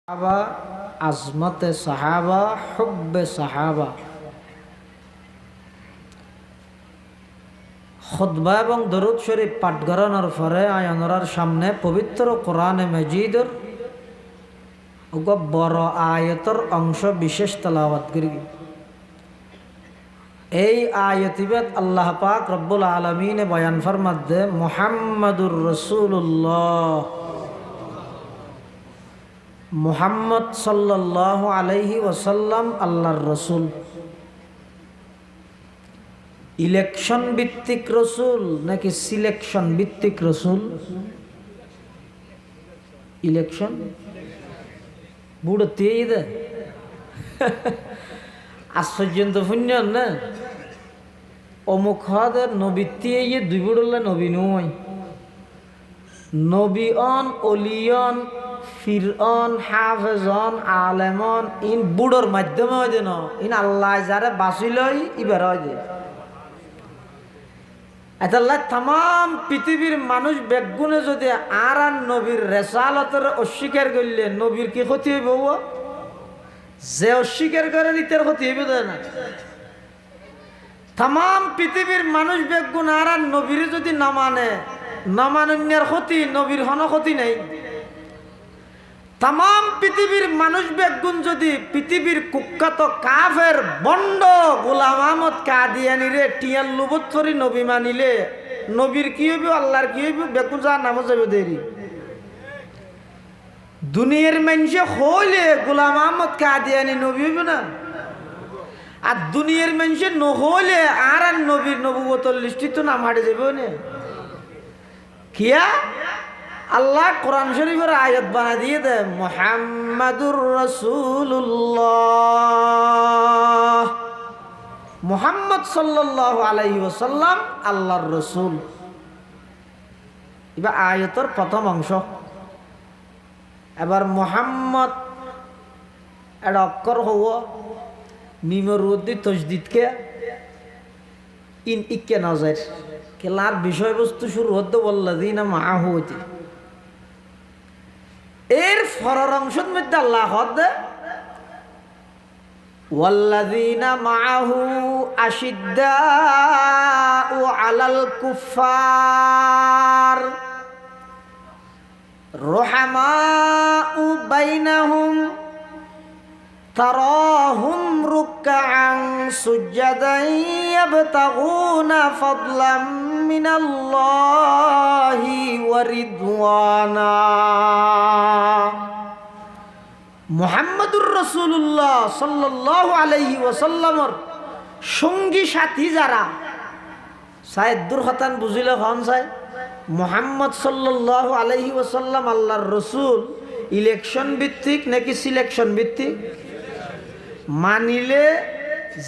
সাহাবা, আজমতে সাহাবা, হুব্বে সাহাবা। খুতবা এবং দরুদ শরীফ পাঠ করানোর পরে আয়ানরার সামনে পবিত্র কোরআনে মাজিদের বড় আয়াতের অংশ বিশেষ তেলাওয়াত করি। এই আয়াতিবাদ আল্লাহ পাক রব্বুল আলামিন বয়ান ফরমাতে মুহাম্মাদুর রাসূলুল্লাহ, মুহাম্মদ সাল্লাল্লাহু আলাইহি ওয়াসাল্লাম আল্লাহর রসুল। ইলেকশন ভিত্তিক রসুল নাকি সিলেকশন ভিত্তিক রসুল? ইলেকশন বুড়ো তেই দে আশ্চর্য পুণ্য না অমুক হদের নবী দিয়ে দুই বুড়লে নবী নয়, নবী অন অলিয়ন ফিরন হাফেজন আলেমন ইন বুড়োর মাধ্যমে হয় যেন ইন আল্লাহ যারে বাঁচিলই ইবার হয় যে এতাল্লাহ তাম পৃথিবীর মানুষ বেগুনে যদি আর নবীর রেসালতের অস্বীকার করলে নবীর কি ক্ষতি হইব? যে অস্বীকার করে নিতের ক্ষতি হইব না। তাম পৃথিবীর মানুষ বেগুন আর নবীর যদি না মানন্যের ক্ষতি, নবীর হন ক্ষতি নেই। তাম পৃথিবীর মানুষ বেগুন যদি পৃথিবীর কুখ্যাত কাফের বন্ড গোলাম আহমদ কাদিয়ানিরে টিয়াল লুবত্তরি নবী মানিলে নবীর কি হইব, আল্লাহর কি হইব? বেগুন যা নাম যাবে দেরি দুনিয়ার মানুষে হইলে গোলাম আহমদ কাদিয়ানি নবী হইব না, আর দুনিয়ার মানুষে নহইলে আর নবীর নবুয়তের লিস্টি তো নাম হাটে যাবে না। কিয়া আল্লাহ কোরআন শরীফের আয়াত বানা দিয়ে দে মুহাম্মাদুর রাসূলুল্লাহ, মুহাম্মদ সাল্লাল্লাহু আলাইহি ওয়াসাল্লাম আল্লাহর রসুল। এবার আয়াতের প্রথম অংশ। এবার মুহাম্মদ একটা অক্ষর হওয়া মিমের উদ্দি তসদিদকে ইন ইকে নজর খেলার বিষয়বস্তু শুরু হতে বল্লাযীনা মাআহু হইতে এর ফরার অংশের মধ্যে আল্লাহ হদে ওয়াল্লাযীনা মাআহু আশিদ্দাউ আলাল কুফফার রুহামাউ বাইনাহুম তারাহুম রুকআন সুজদান ইয়াবতাগুনা ফাদলাম মিনাল্লাহি ওয়া রিদওয়ানা। মুহাম্মাদুর রাসূলুল্লাহ সাল্লাল্লাহু আলাইহি ওয়াসাল্লামর সঙ্গী সাথী যারা সায়েদ দুরখাতান বুঝিলে হন চায় মুহাম্মদ সাল্লাল্লাহু আলাইহি ওয়াসাল্লাম আল্লাহর রসুল ইলেকশন ভিত্তিক নাকি সিলেকশন ভিত্তিক? মানিলে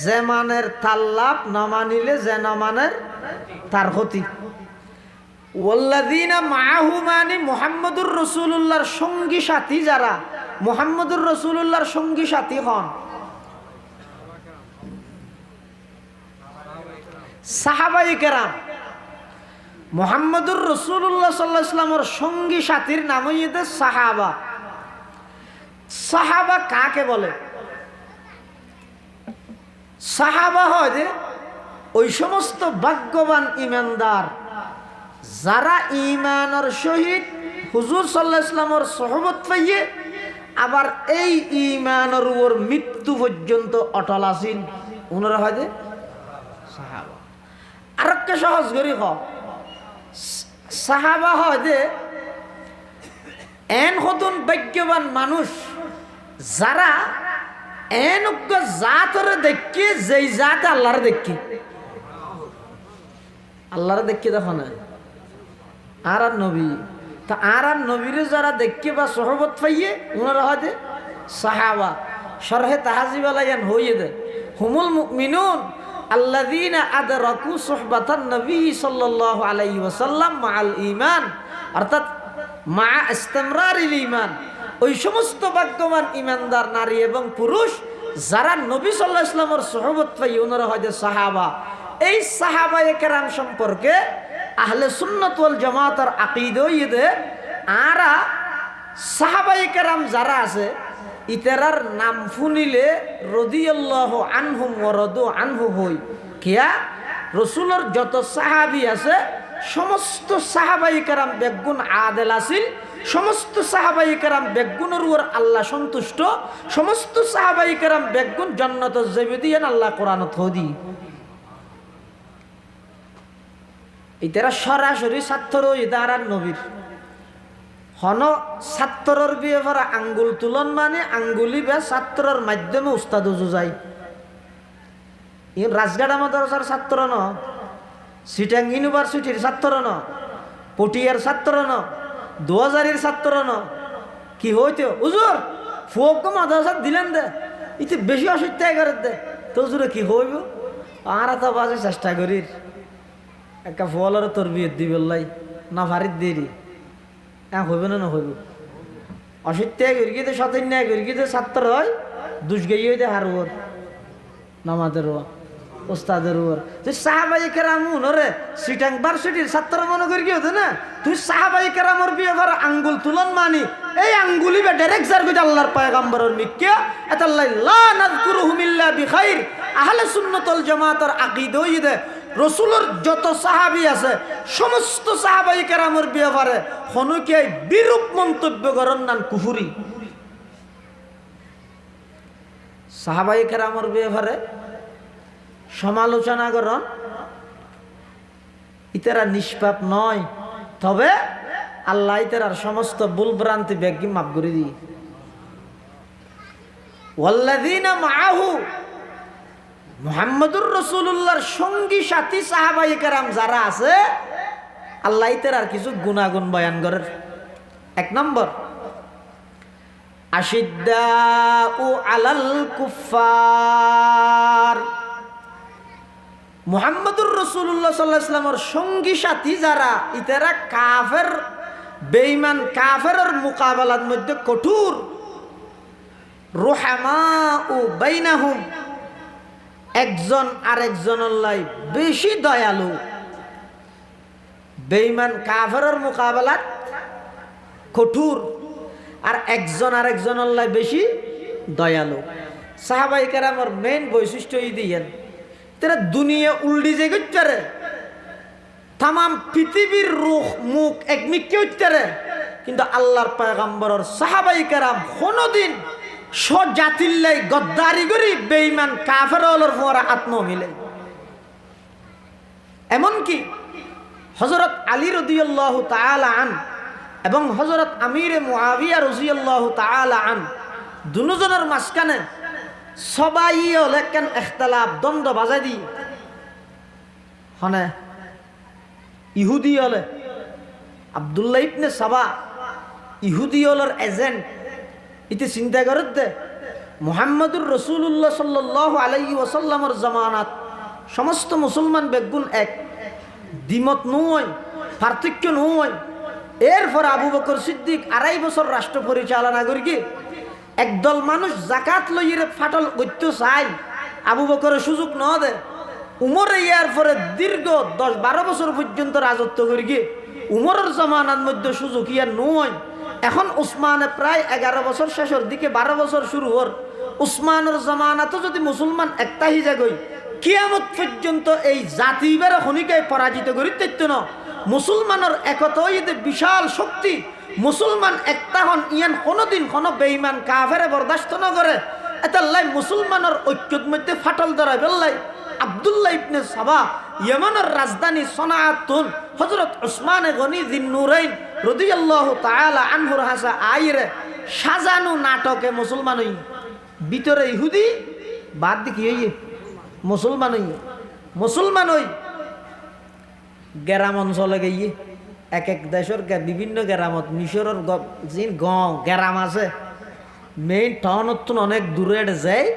যে মানের তার লাভ, না মানিলে যে না মানের তার ক্ষতি। ওয়াল্লাযীনা মাআহু মানে মুহাম্মদুর রাসূলুল্লাহর সঙ্গী সাথী যারা মুহাম্মদুর রাসূলুল্লাহর সঙ্গী সাথী হন সাহাবায়ে কেরাম। মুহাম্মদুর রাসূলুল্লাহ সাল্লাল্লাহু আলাইহি ওয়াসাল্লামের সঙ্গী সাথীর নাম হইতে সাহাবা। সাহাবা কাকে বলে? সাহাবা হয় যে ওই সমস্ত ভাগ্যবান ইমানদার যারা ইমানের সহিত হুজুর সাল্লাল্লাহু আলাইহি ওয়াসাল্লামের সোহবত পাইয়ে আবার এই ইমানের উপর মৃত্যু পর্যন্ত অটল আছেন, ওনারা হয় যে সাহাবা। আরেকটা সহজ করি সাহাবা হয় যে এন হতুন ভাগ্যবান মানুষ যারা এন জাতরে দেখি যেই জাত আল্লাহরে দেখি, আল্লাহরে দেখি দেখো না আর নবী তা আর নবীরে যারা দেখি বা সোহবত পাইয়ে ওনারা হয় যে সাহাবা। শরহে তাহাজিব আলাইয়ান হইয়ে দে হুমুল মুমিনুন আল্লাযীনা আদরাকু সুহবাতান নবী সাল্লাল্লাহু আলাইহি ওয়াসাল্লাম মাআল ঈমান, অর্থাৎ মা ইসতিমরারিল ঈমান। ওই সমস্ত ভাগ্যবান ইমানদার নারী এবং পুরুষ যারা নবী সাল্লাল্লাহু আলাইহি ওয়াসাল্লামের সুহবত পাই ওনারা হয় যে সাহাবা। এই সাহাবায়ে কেরাম সম্পর্কে আহলে সুন্নাত ওয়াল জামাতের আকীদা হইয়ে দে আরা সাহাবায়ে কেরাম যারা আছে ইতারার নাম শুনিলে রাদিয়াল্লাহু আনহুম ওয়া রাদু আনহু হই কিয়া রসুলের যত সাহাবী আছে সমস্ত সাহাবায়ে কেরাম বেগুন আদেল আছিল, সমস্ত সাহাবায়ে কেরাম বেগুনের উপর আল্লাহ সন্তুষ্ট, সমস্ত সাহাবায়ে কেরাম বেগুন জান্নাতুল জাবিদিয়ান আল্লাহ কোরআনত হদি। ইতারা সরাসরি ছাত্র ইদারার নবীর হন ছাত্রর বিয়েভার আঙ্গুল তুলন মানে আঙ্গুলি বা ছাত্রর মাধ্যমে উস্তাদ যায়। ই রাজগাড়া মাদ্রাসার ছাত্র ন, সিটাং ইউনিভার্সিটির ছাত্র ন, পটিয়ার ছাত্র ন, 2000-এর ছাত্র ন। কি হইতো হুজুর ফোক মাদ্রাসা দিলেন দে ইতে বেশি অসুবিধা করে দে তো হুজুরে কি হইব আর তো বাজে চেষ্টা করির একটা ফলের তোর বিয়ে দিবেলাই না ভারিত দেরি হইব না না হইব অসুবিধা করি গিয়ে সতন্য করি গিয়ে ছাত্র হয় দুষ গিয়ে দে হার ওর নামাদের ওস্তাদের ওর তুই সাহাবায়ে কেরাম রে সিটাং ভার্সিটির ছাত্র মনে করি কি হতো না তুই সাহাবায়ে কেরামের বিয়ে আঙ্গুল তুলন মানি এই আঙ্গুলি বে ডাইরেক্ট জার কইতে আল্লাহর পয়গম্বরের মিক্কে আতাল্লাহ লা নাযকুরুহুম ইল্লা বিখাইর। আহলে সুন্নাত ওয়াল জামাতের আকীদা হইদে রাসূলের যত সাহাবী আছে সমস্ত সাহাবায়ে কেরামের ব্যাপারে হনুকে বিরূপ মন্তব্য করেন নান কুফরি। সাহাবায়ে কেরামের ব্যাপারে সমালোচনা করেন ইতারা নিষ্পাপ নয়, তবে আল্লাহ ইতারার সমস্ত ভুল ভ্রান্তি ব্যাগি মাফ করে দিই। ওয়াল্লাযীনা মাআহু মুহাম্মদুর রাসূলুল্লাহর সঙ্গী সাথী সাহাবায়ে কেরাম যারা আছে আল্লাহ ইতারার কিছু গুণাগুণ বয়ান করেন। 1 নম্বর আশিদ্দাউ আলাল কুফার। মুহাম্মদুর রাসূলুল্লাহ সাল্লাল্লাহু আলাইহি ওয়াসাল্লামের সঙ্গী সাথী যারা ইতারা কাফের বেঈমান কাফেরের মোকাবেলার মধ্যে কঠোর। রুহামাউ বাইনাহুম একজন আরেকজনের লাই বেশি দয়ালু। বেঈমান কাফেরের মোকাবেলাত কঠোর আর একজন আরেকজনের লাই বেশি দয়ালু। সাহাবায়ে কেরামের মেইন বৈশিষ্ট্য এই দিয়েন তারা দুনিয়া উল্টি যে করতে তাম পৃথিবীর রুখ মুখ এক মিক্কে উঠতে কিন্তু আল্লাহর পয়গম্বরের সাহাবায়ে কেরাম কোনদিন স্বজাতিল্লাই গদ্দারি করি বেঈমান কাফেরদের ফোরা আত্ম মিলে। এমনকি হযরত আলী রাদিয়াল্লাহু তাআলা আন এবং হযরত আমিরে মুআবিয়া রাদিয়াল্লাহু তাআলা আন দুজনের মাঝখানে সবাই লেখেন ইখতিলাফ দ্বন্দ্ব বাজাই দি হনে ইহুদি হলে আব্দুল্লাহ ইবনে সাবা ইহুদি হলর এজেন্ট ইতি চিন্তা করত দে মুহাম্মদুর রাসূলুল্লাহ সাল্লাল্লাহু আলাইহি ওয়াসাল্লামের জামানাত সমস্ত মুসলমান বেগুন এক দ্বিমত নয় পার্থক্য নয়। এরপর আবু বকর সিদ্দিক 2.5 বছর রাষ্ট্র পরিচালনা করি কি একদল মানুষ জাকাত লইরে ফাটল করতে চায় আবু বকরের সুযোগ ন দে উমরে ইয়ার পরে দীর্ঘ 10-12 বছর পর্যন্ত রাজত্ব করি কি উমরের জামানার মধ্যে সুযোগ ইয়ার নয়। এখন উসমানে প্রায় 11 বছর শেষের দিকে 12 বছর শুরু হর উসমানের জামানাতে যদি মুসলমান একটা হিজা গই কিয়ামত পর্যন্ত এই জাতি বেড়ে খনিকায় পরাজিত করি তৈত্য ন মুসলমানের একতা হইতে বিশাল শক্তি। মুসলমান একটা হন ইয়ান কোনোদিন কোনো বেঈমান কাফেরে বরদাস্ত না করে এতাল্লাই মুসলমানের ঐক্যর মধ্যে ফাটল ধরায় বেল্লাই আব্দুল্লাহ ইবনে সাবা ইয়েমেনের রাজধানী সনাআতুন হযরত উসমানে গনি যিন্নুরাইন রাদিয়াল্লাহু তাআলা আনহুর হাসা আইরে সাজানো নাটকে মুসলমান হই ভিতরে ইহুদি বাদ দি কি হইয়ে মুসলমান হই গ্রাম অঞ্চলে গিয়ে এক এক দেশের বিভিন্ন গ্রামত মিশরের যে গ্রাম আছে মেইন টাউনত অনেক দূরে যায়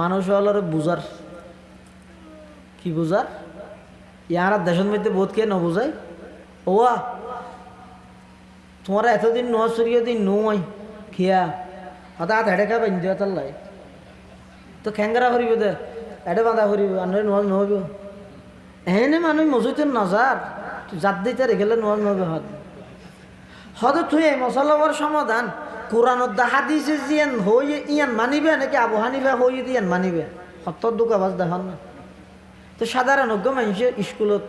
মানুষ হলের বুঝার কি বুঝার ইয়ার দেশের মধ্যে বোধ কে নবুঝাই ওয়া তোমার এতদিন নশরীয় দিন নয় খিয়া হঠাৎ হেঁটে খাবে ইন্দিয়া তার লাই তো খেঙ্গরা করিব দে এডে বাঁধা করিব আনরে নোয়াজ নহব এনে মানুষ মজুতের নজার জাত দিতে রেখেলে নোয়াজ নহবে হদ হদ তুই এই মশলাবার সমাধান কোরআনত দা হাদিসে জিয়ান হয়ে ইয়ান মানিবে নাকি আবু হানিফা হয়ে দিয়ান মানিবে সত্তর দোকাবাজ দেখান না। তো সাধারণ মানুষে স্কুলত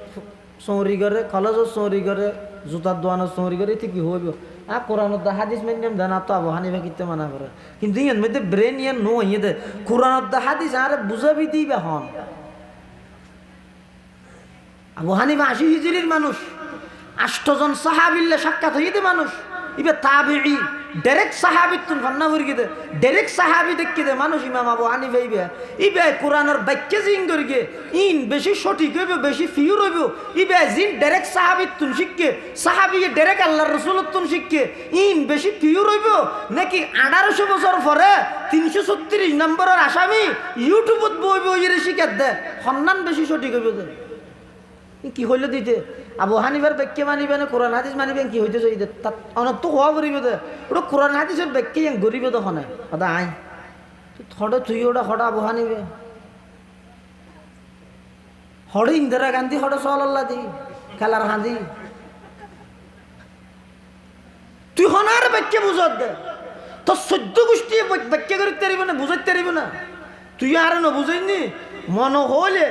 চৌরি করে, কলেজত চৌরি করে, জোতার দোকানত চৌরি করে, এতে কি হইব? কোরআনত দা হাদিস মানিলাম দেন, তো আবু হানিফা কিতে মানা করে। কিন্তু ইয়ান মধ্যে ব্রেন ইয়ান নো ইয়ে দে কোরআনত দা হাদিস আরে বুঝাবি দিবে হন। আবু হানিফা ৮০ হিজরির মানুষ, ৮ জন সাহাবিল্লে সাক্ষাৎ হইতে মানুষ, ইবে তাবিঈ ডাইরেক্ট সাহাবিতুন ফান্না হইগে ডাইরেক্ট সাহাবি দেখকে দে মানুষ ইমাম আবু হানিফা ইবে কোরআনের বাক্য জিন করিগে ইন বেশি সঠিক হইব, বেশি ফিউর হইব। ইবে জিন ডাইরেক্ট সাহাবিতুন শিখকে, সাহাবি ডাইরেক্ট আল্লাহর রাসূলতুন শিখকে ইন বেশি ফিউর হইব নাকি ১৮০০ বছর পরে ৩৩৬ নম্বরের আসামি ইউটিউবত বইব ইরে শিখাত দে সন্ধান বেশি সঠিক হইব দে। কি হইল দিতে আবু হানিফার ব্যাখ্য মানিবে না কোরআন হাদিস মানিবেন? কি হইতে চাই তাত অনত হওয়া করিব দে ওটা কোরআন হাদিসের ব্যাখ্যা ইয়াং গরিব তখনে ওটা আই থড়ে তুই ওটা হঠাৎ আবু হানিবে হড়ে ইন্দিরা গান্ধী হড়ে সল্লাহ দি খেলার হাঁদি তুই হনার ব্যাখ্যা বুঝত দে তোর ১৪ গোষ্ঠী ব্যাখ্যা করতে পারিব না, বুঝাইতে পারিব না। তুই আর না বুঝাইনি মন হইলে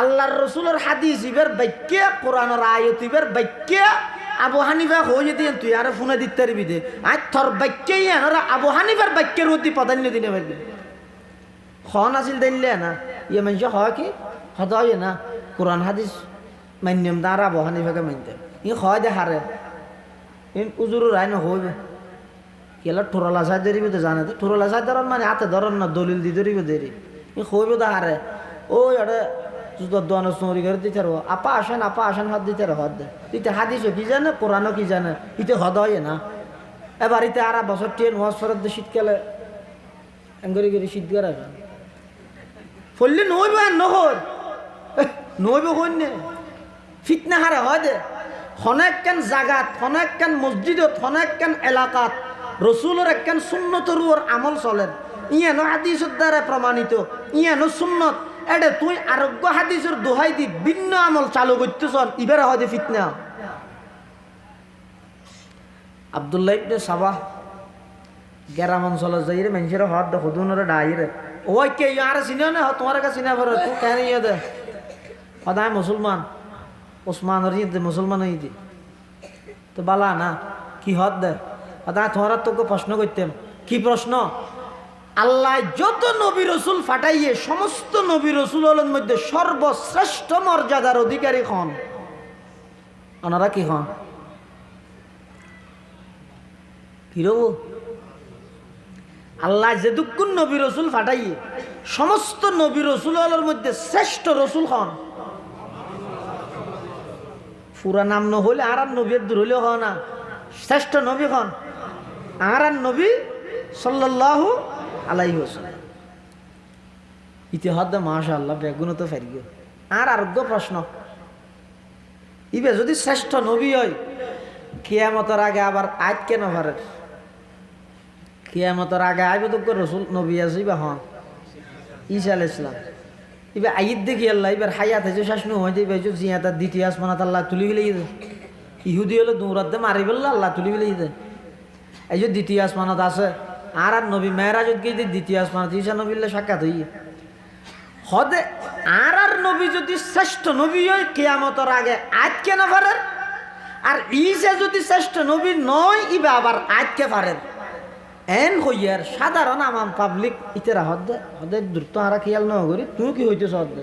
আল্লাহর রসুলের হাদিস ইবের বাক্যা, কোরআনের আয়াত ইবের বাক্যা আবু হানিফা হয়ে দিয়ে তুই আর ফোনে দিতে পারবি দে। আর তোর বাক্যই আবু হানিফার বাক্যের অতি প্রাধান্য দিনে পারবি। খন আসিল দিলে না ইয়ে মানুষ হয় কি হত হয় না কোরআন হাদিস মান্যম তার আবু হানিফাকে মানতে ই হয় দে হারে উজুর রায় না হইবে কেলা ঠোরলা সাই ধরিবে তো জানে তো ঠোরলা সাই ধরন মানে হাতে ধরন না দলিল দি ধরিবে দেরি ই হইবে তো হারে ওই আরে দোয়ানো চৌরি করে দিতে রো আপা আসেন হাত দিতে হদ দে ইতে হাদিসও কি জানে কোরআনও কি জানে ইতে হদ হয় না। এবার ইতে আর বছর ট্রেন ওয়াজ ফরত শীতকালে এঙ্গরি করে শীত করে ফললে নইব আর নহর নইব কন্যে ফিতনা হারে হয় দে হনেকখান জাগাত, হনেকখান মসজিদত, হনেকখান এলাকাত রসুলের একখান সুন্নতর আমল চলেন ইয়ানো হাদিসের দ্বারা প্রমাণিত ইয়ানো সুন্নত এটা তুই আরোগ্য হাদিসের দোহাই দি ভিন্ন আমল চালু করতেছ ইবারে হয় ফিতনা। আব্দুল্লাহ ইবনে সাবাহ গ্রাম অঞ্চলে যাই রে মানুষের হদ দে হদুনরে ডাই রে ওই কে আর চিনে না তোমার কাছে চিনা পড়ে তুই কেন ইয়ে দে সদায় মুসলমান ওসমানের ইয়ে মুসলমান হয়ে দি তো বালা না কি হদ দে সদায় তোমার তোকে প্রশ্ন করতেম কি প্রশ্ন? আল্লাহ যত নবী রসুল ফাটাইয়ে সমস্ত নবী রসুলের মধ্যে সর্বশ্রেষ্ঠ মর্যাদার অধিকারী হন ওনারা কি হন? কি রব আল্লাহ যেদুকুন নবী রসুল ফাটাইয়ে সমস্ত নবী রসুলের মধ্যে শ্রেষ্ঠ রসুল হন। পুরা নাম ন হইলে আর নবীর দূর হইলেও হয় না শ্রেষ্ঠ নবী হন আর নবী সাল্লাল্লাহু আলাইহি ওয়াসাল্লাম ইতিহাদ মাশাআল্লাহ বেগুন তো ফের গিয়ে আর আরোগ্য প্রশ্ন ইবে যদি শ্রেষ্ঠ নবী হয় কিয়ামতের আগে আবার আজ কেন পারে? কিয়ামতের আগে আইব তো রসুল নবী আছে বা হন ঈসা আলাইহিস সালাম ইবে আইদ দেখি আল্লাহ এবার হায়াত হয়েছে শাসনু হয়ে যাবে জিয়াতার দ্বিতীয় আসমানাত আল্লাহ তুলি গেলে ইহুদি হলে দৌড়াতে মারি ফেললে আল্লাহ তুলি গেলে এই যে দ্বিতীয় আসমানত আছে আর নবী মেহরাজত গিয়ে দ্বিতীয় আসমানত ঈসা নবীল্লা সাক্ষাৎ হইয়ে হদে আর নবী যদি শ্রেষ্ঠ নবী হয় কিয়ামতের আগে আজ কেন পারেন? আর ঈসা যদি শ্রেষ্ঠ নবী নয় ইবা আবার আজকে পারেন এন হইয়ার সাধারণ আমার পাবলিক ইতেরা হদে দ্রুত আরা খেয়াল ন করি তুই কি হইতেছ হদে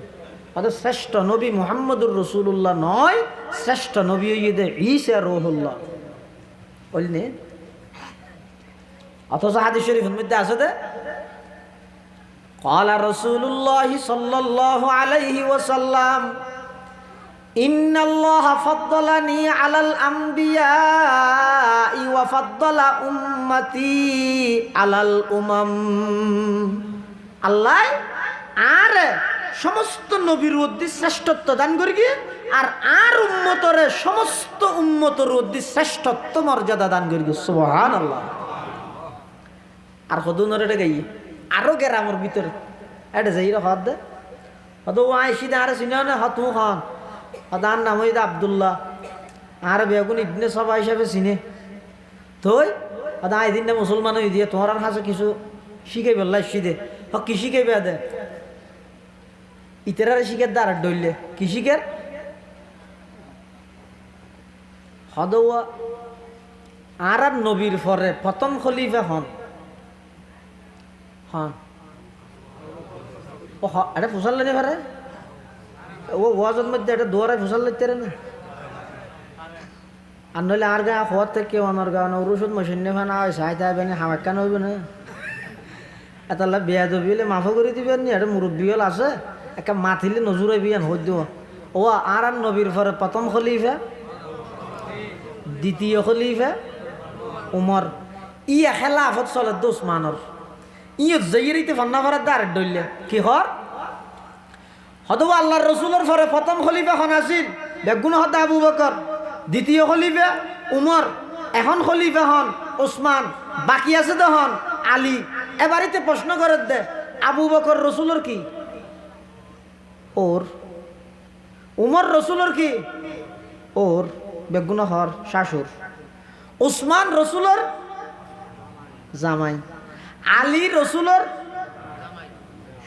হদে শ্রেষ্ঠ নবী মুহাম্মদুর রাসূলুল্লাহ নয় শ্রেষ্ঠ নবী হইয়ে দে ঈসা রূহুল্লাহ বলনে। অথচ হাদিস শরীফের মধ্যে আছে দে قال رسول الله صلى الله عليه وسلم إن الله فضلني على الأنبياء وفضل أمتي على الأمم আল্লাহ আর সমস্ত নবীর মধ্যে শ্রেষ্ঠত্ব দান করি আর উম্মতরে সমস্ত উম্মতের মধ্যে শ্রেষ্ঠত্ব মর্যাদা দান করি সুবহানাল্লাহ। আর কদুনরে এটা গাই আরো গ্রামের ভিতরে এটা যাই রে হদ দে হদ ও আইসি আর চিনে না হতু খান হদার নাম হইদা আব্দুল্লাহ আর বেগুন ইবনে সবা হিসাবে চিনে তো আই দিন না মুসলমান হয়ে দিয়ে তোমার আর হাসে কিছু শিখাইবে লাইসি দে কি শিখাইবে দে ইতেরারে শিখের দ্বারা ডইলে কি শিখের হদওয়া আর নবীর পরে প্রথম খলিফা হন হন ও এটা ফুসাল লেনে পারে ও ওয়াজের মধ্যে এটা দুয়ারায় ফুসাল লিখতে না আর নইলে আর গা হওয়ার থেকে অনার গা ওষুধ মশিন ফানা হয় সাহায্য হবে না হামাক্কান হইবে না এতাল্লা বিয়া দবি হলে মাফা করে দিবেন নি এটা মুরব্বী হল আছে একটা মাথিলে নজুরে বিয়ান হই দিব ও আর নবীর পরে প্রথম খলিফা দ্বিতীয় খলিফা উমর ইয়া খেলাফত চলে দুসমানর ইয়ত জয়িরিতে ফান্না ভরার দ্বার ডইলে কি হর হতবা আল্লাহর রসুলের পরে প্রথম খলিফা খন আছিল বেগুন হত আবু বকর দ্বিতীয় খলিফা উমর এখন খলিফা হন ওসমান বাকি আছে তো হন আলী এবারিতে প্রশ্ন করে দে আবু বকর রসুলের কি ওর উমর রসুলের কি ওর বেগুন হর শাশুর ওসমান রসুলের জামাই আলী রসুলের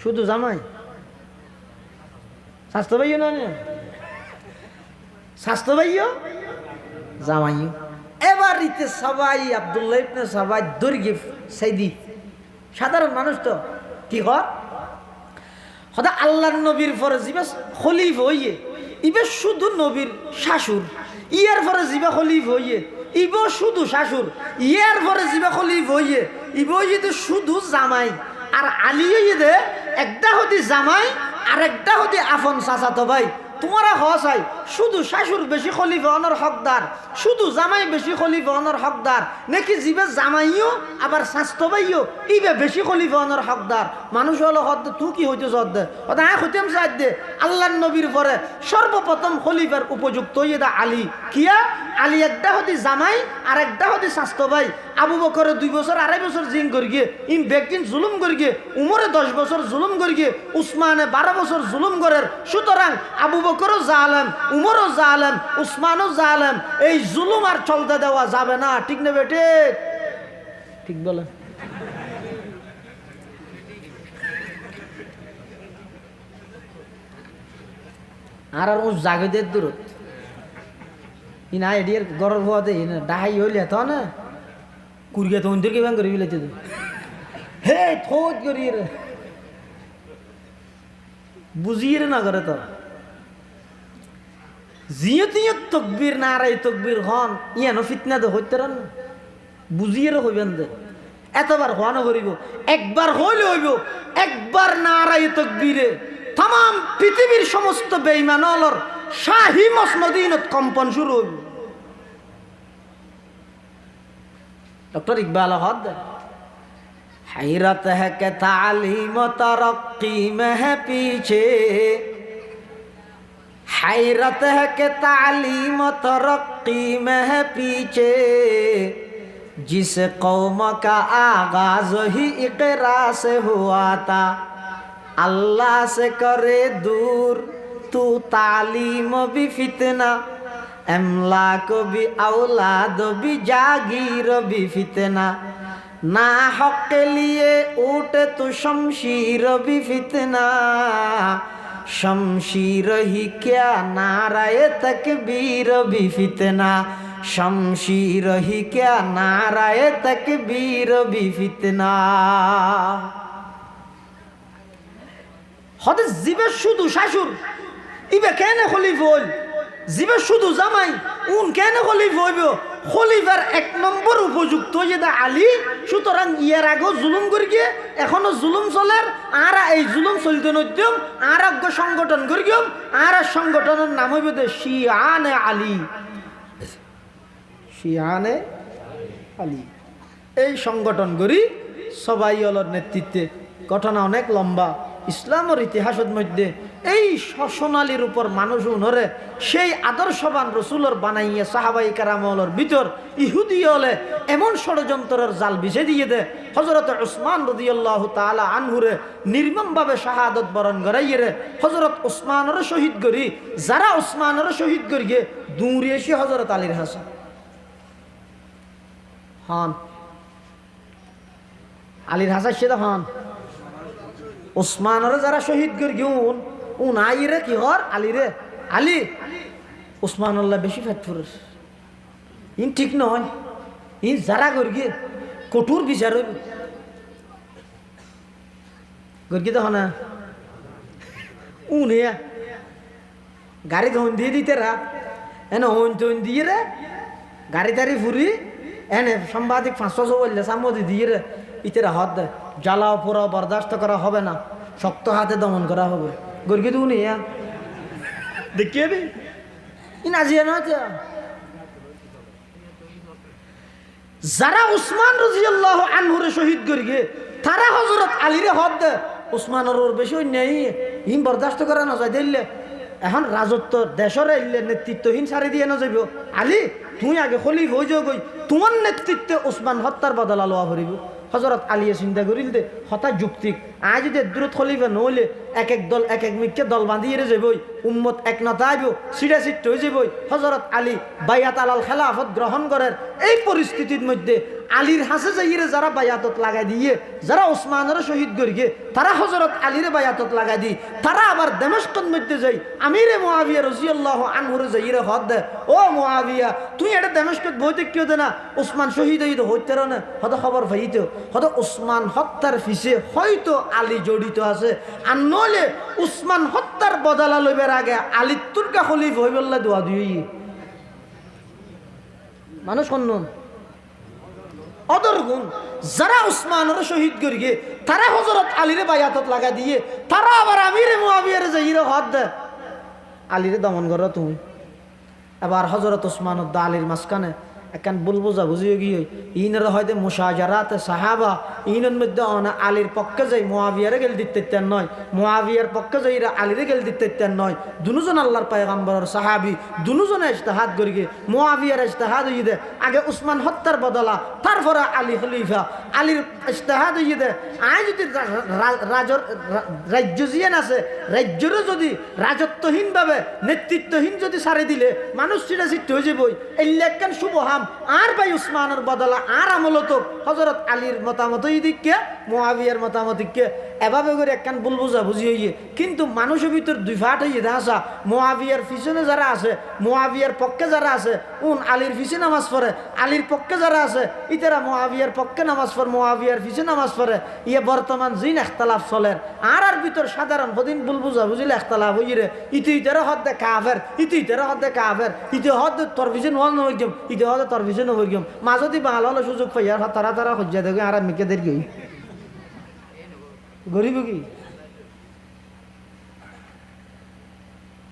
শুধু জামাই স্বাস্থ্য ভাইও না স্বাস্থ্য ভাইও জামাইও এবার ইতে সবাই আব্দুল্লাহ ইবনে সবাই দর্গি সাইদি সাধারণ মানুষ তো কি হয় হদা আল্লাহর নবীর পরে জিবা খলিফ হইয়ে ইবে শুধু নবীর শাশুর ইয়ার পরে জিবা খলিফ হইয়ে ইব শুধু শাশুর ইয়ার পরে জিবা খলিফ হইয়ে ইব তো শুধু জামাই আর আলী দে একটা হতে জামাই আর একটা হতে আফন চাচাতো ভাই তোমারা হসাই শুধু শাশুর বেশি খলিফা অনর হকদার শুধু জামাই বেশি খলিফা অনর হকদার নাকি জিবে জামাইও আবার স্বাস্থ্য ভাইও ইবে বেশি খলিফা অনর হকদার মানুষ হলো হদ তুই কি হইতে সদ দে ওটা হইতেম সাইড দে আল্লাহর নবীর পরে সর্বপ্রথম খলিফার উপযুক্ত ইয়েদা আলী কিয়া আলী একটা হতে জামাই আর একটা হতে স্বাস্থ্য ভাই আবু বকরে 2 বছর 2.5 বছর জিন করি গিয়ে ইন ব্যক্তিন জুলুম করি গিয়ে উমরে 10 বছর জুলুম করি গিয়ে উসমানে 12 বছর জুলুম করের সুতরাং আবু বকরও জালেম উমরও জালেম উসমানও জালেম এই জুলুম আর চলতে দেওয়া যাবে না ঠিক না বেটে ঠিক বলে আর ও জাগদের দূরত ইনা এডিয়ার গরর হওয়াতে ডাহাই হইলে তো না কুড়িয়া তো অন্তরকে ব্যাং করে বিলেতে হে থোত করি রে বুঝিয়ে রে না করে তো জিয়ে তিয়ে তকবীর নারাই তকবীর হন ইয়ানো ফিতনা তো হইতে রান বুঝিয়ে রে হইবেন দে এতবার হওয়ানো করিব একবার হইলে হইব একবার নারাই তকবীরে তাম পৃথিবীর সমস্ত বেঈমানলর শাহী মসনদিনত কম্পন শুরু হইব डॉक्टर इकबाल हद हैरत है कि तालीम तरक्की में है पीछे हैरत है कि तालीम तरक्की में है पीछे जिस कौम का आगाज ही इकरा से हुआ था अल्लाह से करे दूर तू तालीम भी फितना अमलाक भी औलाद भी जागीर भी फितना ना हक के लिए उठे तो शमशीर भी फितना शमशीर ही क्या नाराए तकबीर भी फितना शमशीर ही क्या नाराए तकबीर भी फितना হতে জিবে শুধু শাশুর ইবে কেন খলিফা হল জিবে শুধু জামাই উন কেন খলিফা হইব খলিফার 1 নম্বর উপযুক্ত যেটা আলী সুতরাং ইয়ার আগেও জুলুম করি গিয়ে এখনো জুলুম চলের আর এই জুলুম চলতে নদ্যম আর আগ্য সংগঠন করি গিয়ে আর সংগঠনের নাম হইব শিয়ানে আলী শিয়ানে আলী এই সংগঠন করি সবাই অলর নেতৃত্বে ঘটনা অনেক লম্বা ইসলামের ইতিহাসের মধ্যে এই সোনালির উপর মানুষ উনরে সেই আদর্শবান রসুলের বানাইয়া সাহাবাই কারামলের ভিতর ইহুদি হলে এমন ষড়যন্ত্রের জাল বিছে দিয়ে দে হজরত উসমান রাদিয়াল্লাহু তাআলা আনহুরে নির্মমভাবে শাহাদত বরণ করাইয়ে রে হজরত উসমানের শহীদ করি যারা উসমানের শহীদ করিয়ে দূরে এসে হজরত আলীর হাসান হন আলীর হাসার সে তখন ওসমানের যারা শহীদ করি উন আই রে কি হর আলী রে আলী ওসমানুল্লাহ বেশি ফেট ফুরস ইন ঠিক নয় ইন যারা করি কঠোর বিচার হইব গর্গি তখন উনে গাড়ি ধন দিয়ে দিতে রা এনে হন তন দিয়ে রে গাড়ি তাড়ি ফুরি এনে সাংবাদিক 500 বললে সামদি দিয়ে রে ইতেরা হাত দে জ্বালাও পোড়াও বরদাস্ত করা হবে না শক্ত হাতে দমন করা হবে গর্গি তো উনি দেখিয়ে রে ইন আজিয়া না যারা উসমান রাদিয়াল্লাহু আনহুরে শহীদ করিগে তারা হযরত আলীরে হদ দে উসমানের ওর বেশি নেই ইন বরদাস্ত করা না যায় দিলে এখন রাজত্ব দেশের নেতৃত্বহীন সারি দিয়ে না যাইব আলী তুই আগে খলিফ হয়ে যাও গই তোমার নেতৃত্বে উসমান হত্যার বদলা লওয়া ভরিব হযরত আলীয়ে চিন্তা করিল দে হতা যুক্তিক আজ যদি দূরত খলিফা নহলে এক এক দল এক এক মিককে দল বাঁধিয়ে যাবই উম্মত একনতা আইব সিটা সিট হয়ে যাবই হযরত আলী বাইয়াত আলাল খেলাফত গ্রহণ করার এই পরিস্থিতির মধ্যে আলীর হাসে যাইরে যারা বায়াতত লাগাই দিয়ে যারা ওসমানের শহীদ করিগে তারা হযরত আলীরে বায়াতত লাগাই দি তারা আবার দামেস্কের মধ্যে যাই আমিরে মুআবিয়া রাদিয়াল্লাহু আনহুরে যাইরে হদ দে ও মুআবিয়া তুই এটা দামেস্কত বইতে কিও দে না ওসমান শহীদ হইতে হইতে না হদ খবর পাইতো হদ ওসমান হত্যার পিছে হয়তো আলী জড়িত আছে আর নলে ওসমান হত্যার বদলা লইবার আগে আলী তুরকা খলিফ হইবল্লা দোয়া দিই মানুষ শুনুন অদর গুণ যারা উসমানের শহীদ করিগে তারা হযরত আলীরে বায়াতত লাগা দিয়ে তারা আবার আমিরে মুআবিয়ারে যাইরে হদ দে আলীরে দমন করো তুমি আবার হযরত উসমান আলীর মাঝখানে একান বুলবুজা বুঝিয়ে গিয়ে ইনের হয়তো মুশাজারাতে সাহাবা ইনের মধ্যে আলীর পক্ষে যাই মুআবিয়ারে গেল দিতে নয় মুআবিয়ার পক্ষে যাই আলীরে গেল দিতে নয় দুজন আল্লাহর পয়গম্বরের সাহাবী দুজনে ইজতিহাদ করিগে মুআবিয়ার ইজতিহাদ হই দে আগে উসমান হত্যার বদলা তারপরে আলী খলিফা আলীর ইজতিহাদ হই দে আই যদি রাজ্য জিয়ান আছে রাজ্যের যদি রাজত্বহীন ভাবে নেতৃত্বহীন যদি ছাড়ে দিলে মানুষ চিটা চিট হয়ে যাবই এই লেখান শুভহাম আর ভাই উসমানের বদলা আর আমলত হযরত আলীর মতামত দিকে মুআবিয়ার মতামত দিকে এভাবে করে একখান বুলবুজা বুঝি হইয়ে কিন্তু মানুষের ভিতর দুই ফাট হইয়ে দেখা মুআবিয়ার পিছনে যারা আছে মুআবিয়ার পক্ষে যারা আছে আলীর পিছনে নামাজ পড়ে আলীর পক্ষে যারা আছে ইতারা মুআবিয়ার পক্ষে নামাজ পড়ে মুআবিয়ার পিছনে নামাজ পড়ে ইয়ে বর্তমান জিন ইখতিলাফ চলের আর ভিতর সাধারণ প্রদিন বুলবুজা বুঝিলে ইখতিলাফ হইরে ইতারা হদ দে কাফের ইতারা হদ দে কাফের ইতে হদ তোর পিছনে হল নই গম ইতে হদ তোর পিছনে হই গম মাজদি ভালো হলো সুযোগ পাইয়া তারা তারা হজ্জা দেখে আর মিকে দের গই গরিব কি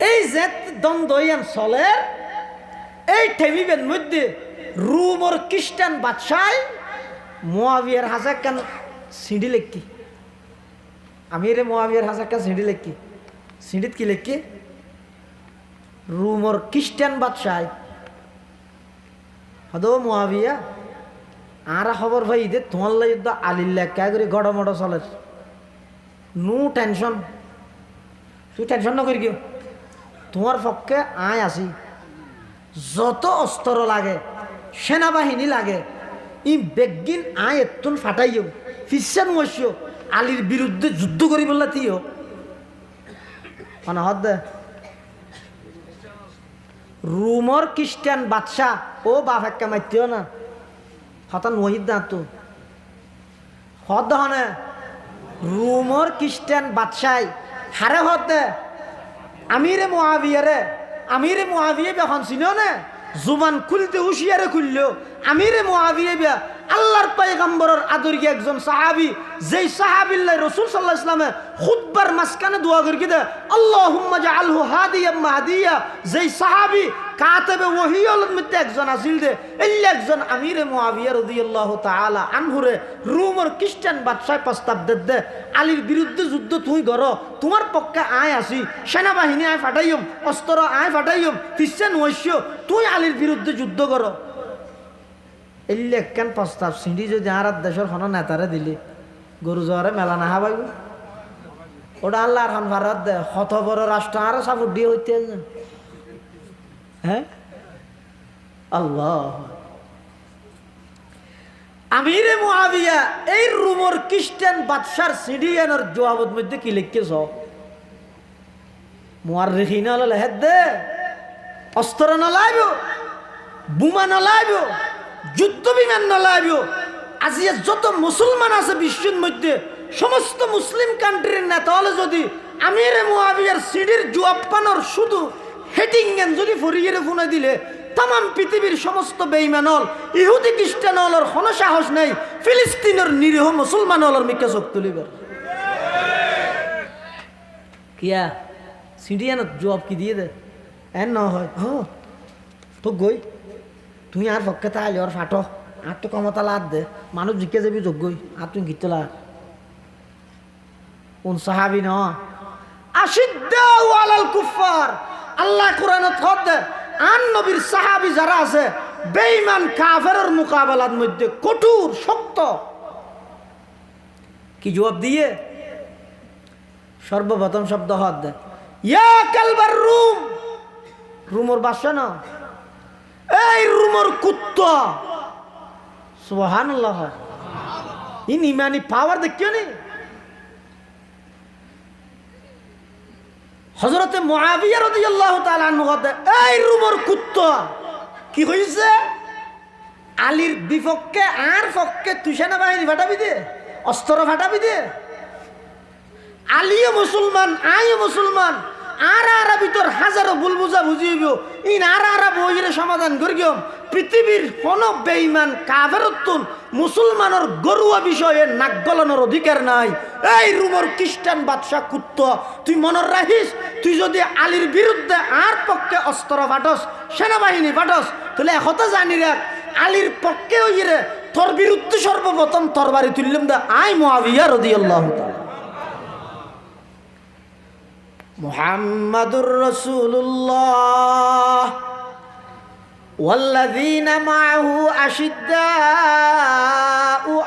এই যে দ্বন্দ্ব চলে এই টেবিলের মধ্যে রোমর খ্রিস্টান বাদশাহ মুআবিয়ার হাসাক্কান সিঁড়ি লেখি আমিরে মুআবিয়ার হাসাক্কান সিঁড়ি লেখি সিঁড়িত কি লেখি রোমর খ্রিস্টান বাদশাহ হদো মুআবিয়া আর খবর ভাই দে তোমার লাগে আলিল্লা কে করে গড়মড় চলে নো টেনশন তুই টেনশন না করি তোমার পক্ষে আয় আসি যত অস্ত্র লাগে সেনাবাহিনী লাগে ই বেগিন আয় এতুন ফাটাইও ফিসান মসিও আলীর বিরুদ্ধে যুদ্ধ করি বললা তিও মানে হদ দে রোমর খ্রিস্টান বাদশাহ ও বাপ একটা মাইতিও না হঠাৎ নহিদ না তো হদ হনে রোমর খ্রিস্টান বাদশাহ হারে হদ দে আমিরে মুআবিয়া বেখন চিনো না জুবান খুলতে হুশিয়ারে খুললো আমিরে মুআবিয়া আল্লাহর পয়গম্বরের আদরী একজন সাহাবী যেই সাহাবীল্লাহ রাসূল সাল্লাল্লাহু আলাইহি ওয়াসাল্লামে খুতবার মাঝখানে দোয়া করি দে আল্লাহুম্মা জাআলহু হাদিয়াম মাহদিয়া যেই সাহাবী কাতেবে ওহীর মধ্যে একজন আছিল দে এই একজন আমিরে মুআবিয়া রাদিয়াল্লাহু তাআলা আনহুরে রোমের খ্রিস্টান বাদশাহ প্রস্তাব দে আলীর বিরুদ্ধে যুদ্ধ তুই কর তোমার পক্ষে আয় আসি সেনাবাহিনী আয় ফাটাইম অস্ত্র আয় ফাটাইম ফিসেন ওইশো তুই আলীর বিরুদ্ধে যুদ্ধ কর এই লেখান প্রস্তাব সিঁড়ি যদি আর দেশের কোনো নেতারে দিলি গরু জোয়ারে মেলা না হাবাই ওটা আল্লাহর খান ভারত দে হত বড় রাষ্ট্র আরো সাপোর্ট দিয়ে হইতে হ্যাঁ আল্লাহ আমিরে মুআবিয়া এই রুমর খ্রিস্টান বাদশার সিডিয়ানের জবাবের মধ্যে কি লিখেছ? মুআররিখিন হল হেদে অস্ত্র নলাইব, বোমা নলাইব, যুদ্ধ বিমান নলাইব। আজিয়া যত মুসলমান আছে বিশ্বের মধ্যে সমস্ত মুসলিম কান্ট্রির নেতা হলে যদি আমিরে মুআবিয়ার সিডির জবাব পানোর শুধু হেডিং যদি ফরিয়ে ফোনে দিলে তাম পৃথিবীর সমস্ত বেঈমান হল, ইহুদি খ্রিস্টান হলর কোনো সাহস নেই ফিলিস্তিনের নিরীহ মুসলমান হলর মিকে চোখ তুলিবার। কিয়া সিডিয়ানত জবাব কি দিয়ে দে এন ন হয় তো গই তুই আর পক্ষে তাহলে ওর ফাটো আর তো ক্ষমতা লাদ দে মানুষ জিকে যাবি যোগ্যই আর তুই গিতলা কোন সাহাবি ন আশিদ্দাউ আলাল কুফার। আল্লাহ কোরআনত হদ আন নবীর সাহাবি যারা আছে বেঈমান কাফেরের মোকাবেলার মধ্যে কঠোর শক্ত। কি জবাব দিয়ে? সর্বপ্রথম শব্দ হদ ইয়া কালবার রুম, রুমর বাদশা না এই রুমর কুত্তা। সুবহানাল্লাহ, ইন ইমানি পাওয়ার দেখিও নি। হযরতে মুআবিয়া রাদিয়াল্লাহু তাআলা আনহু এই রুমর কুত্তা কি হইছে? আলীর বিপক্ষে আর পক্ষে তুই সেনাবাহিনী ফাটাবি দে, অস্ত্র ফাটাবি দে। আলীও মুসলমান, আইও মুসলমান, আর ভিতর হাজারো ভুল বুঝা বুঝিব ইন আর বইরে সমাধান করিও। পৃথিবীর কোন বেঈমান কাফেরতুন মুসলমানের গরুয়া বিষয়ে নাক গলানোর অধিকার নাই। এই রুমর খ্রিস্টান বাদশা কুত্তা, তুই মনে রাখিস তুই যদি আলীর বিরুদ্ধে আর পক্ষে অস্ত্র ফাটস, সেনাবাহিনী ফাটস, তাহলে একথা জানি রাখ আলীর পক্ষে ওইরে তোর বিরুদ্ধে সর্বপ্রথম তরবারি তুললাম দা আই মুআবিয়া রাদিয়াল্লাহু তাআলা। মুহাম্মাদুর রাসূলুল্লাহ ওয়াল্লাযীনা মাআহু আশিদ্দাউ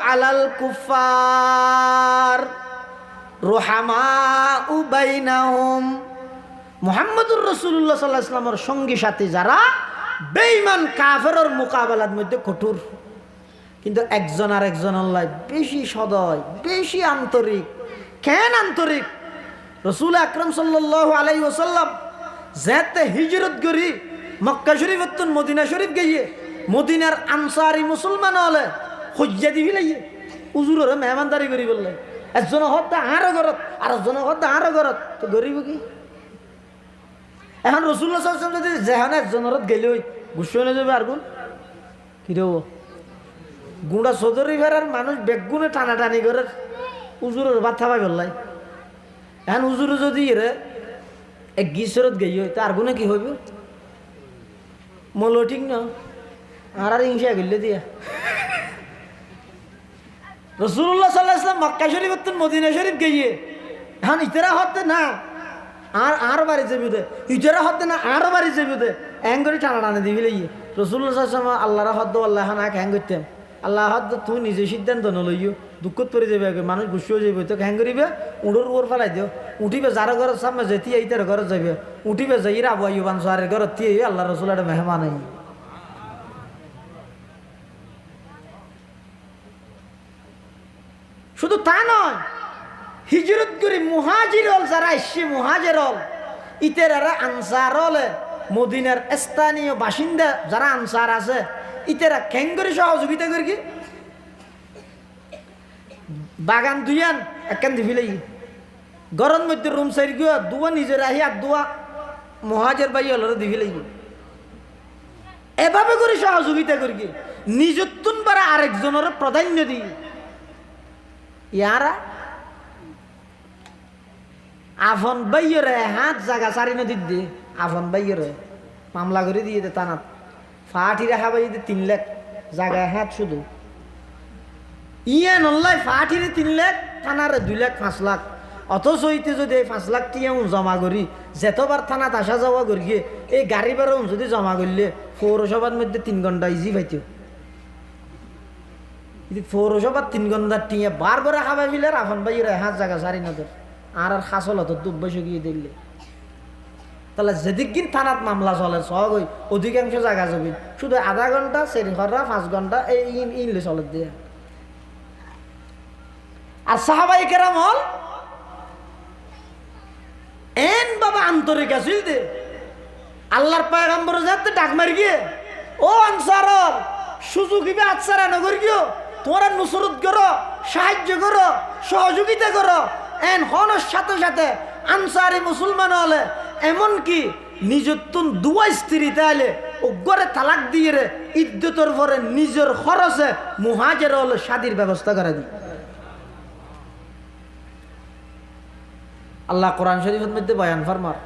আলাল কুফার রুহামাউ বাইনাহুম। মুহাম্মাদুর রাসূলুল্লাহ সাল্লাল্লাহু আলাইহি ওয়াসাল্লামের সঙ্গী সাথী যারা বেঈমান কাফেরের মোকাবেলার মধ্যে কঠোর, কিন্তু একজন আর একজনের লাই বেশি সদয়, বেশি আন্তরিক। কেন আন্তরিক? রসুল আকরাম সাল্লাল্লাহু আলাইহি ওয়াসাল্লাম যেতে হিজরত করি মক্কা শরীফ মদিনা শরীফ গিয়ে মদিনার আনসারি মুসলমান হলে হজ্জা দিবি লাইয়ে উজুরের মেহমানদারি করি বললে একজন হত্যা আরো ঘরত আর একজন হত্যা আরো ঘরত তো গরিব কি? এখন রসুল্লাহ সাল্লাল্লাহু আলাইহি ওয়াসাল্লাম যদি যেখানে একজনের গেলে গুছিয়ে হয়ে যাবে আর গুণ কি দেব গুঁড়া চৌধুরী ফেরার মানুষ বেগুনে টানাটানি করে উজুরের বাথা পাই বললাই। এখন উজুরে যদি রে এক গিসরত গেই তো আর গুণে কি হইব? মলো ঠিক না আর হিংসা গেলে দিয়া রাসূলুল্লাহ সাল্লাল্লাহু আলাইহি ওয়াসাল্লাম মক্কা শরীফ মদিনা শরীফ গিয়ে এখন ইতারা হতে না আর বাড়ি যাবি দে, ইতারা হতে না আরো বাড়ি যাবি দে, এং করে টানা টানে দিবি লাইয়ে। রাসূলুল্লাহ সাল্লাল্লাহু আলাইহি ওয়াসাল্লাম আল্লাহর হদ আল্লাহ না হ্যাং করতেন আল্লাহ হদ তুই নিজে সিদ্ধান্ত নলইও দুঃখত পড়ে যাবে আগে মানুষ গুছিয়ে যাবে তো হ্যাং করিবে উড়োর উপর ফেলাই দিও উঠিবে যার ঘরের সামনে যেতে এইটার ঘরে যাবে উঠিবে যাই রাবো আইবান সারের ঘরে দিয়ে আল্লাহ রসুল একটা মেহমান আই। শুধু তা নয়, হিজরত করি মুহাজির হল যারা এসছে মুহাজির হল ইতেরারা আনসার হলে মদিনার স্থানীয় বাসিন্দা যারা আনসার আছে ইতেরা খেং করে সহযোগিতা করি কি বাগান দুইয়ান একখান দিবিলাই গরম মধ্যে রুম সাইড গিয়া দুয়া নিজের আহি আর দুয়া মহাজের বাই হলরে দিবিলাই এভাবে করে সহযোগিতা করি কি নিজত্তুন পারা আরেকজনের প্রাধান্য দিই। ইয়ারা আফন বাইরে হাত জাগা সারি নদীর দিয়ে আফন বাইরে মামলা করে দিয়ে দে টানাত ফাটি রাখা বাই 3 লাখ জায়গায় হাত শুধু ইয়ে নল্লাই ফাটিরে 3 লাখ থানারে 2 লাখ 5 লাখ অথচ হইতে যদি 5 লাখ টিয়াও জমা করি যেতবার থানাত আসা যাওয়া করি এই গাড়ি বারো যদি জমা করলে পৌরসভার মধ্যে 3 ঘন্টা ইজি পাইত। পৌরসভার 3 ঘন্টা টিয়া বারবার খাবাই ফেলে আফন বাইরে হাত জায়গা সারি নদের আর খাসল হতো দুব্বাস গিয়ে দেখলে তাহলে যেদিন থানাত মামলা চলে সব অধিকাংশ জায়গা যাবি শুধু আধা ঘন্টা 4 ঘন্টা 5 ঘন্টা এই ইনলে চলে দিয়ে আর সাহাবায়ে কেরাম হল এন বাবা আন্তরিক আছিল দে আল্লাহর পয়গম্বর যাতে ডাক মারি গিয়ে ও আনসার সুযোগ ইবে আচ্ছারা নগর গিয়ে তোমরা নুসরত করো সাহায্য করো সহযোগিতা করো এন হনর সাথে সাথে আনসারি মুসলমান হলে এমনকি নিজের তুন দুয়া স্ত্রী তাইলে ও গড়ে তালাক দিয়ে রে ইদ্যতর পরে নিজের খরচে মুহাজের হলে শাদির ব্যবস্থা করে দি আল্লাহ কোরআন শরীফের মধ্যে বয়ান ফরমার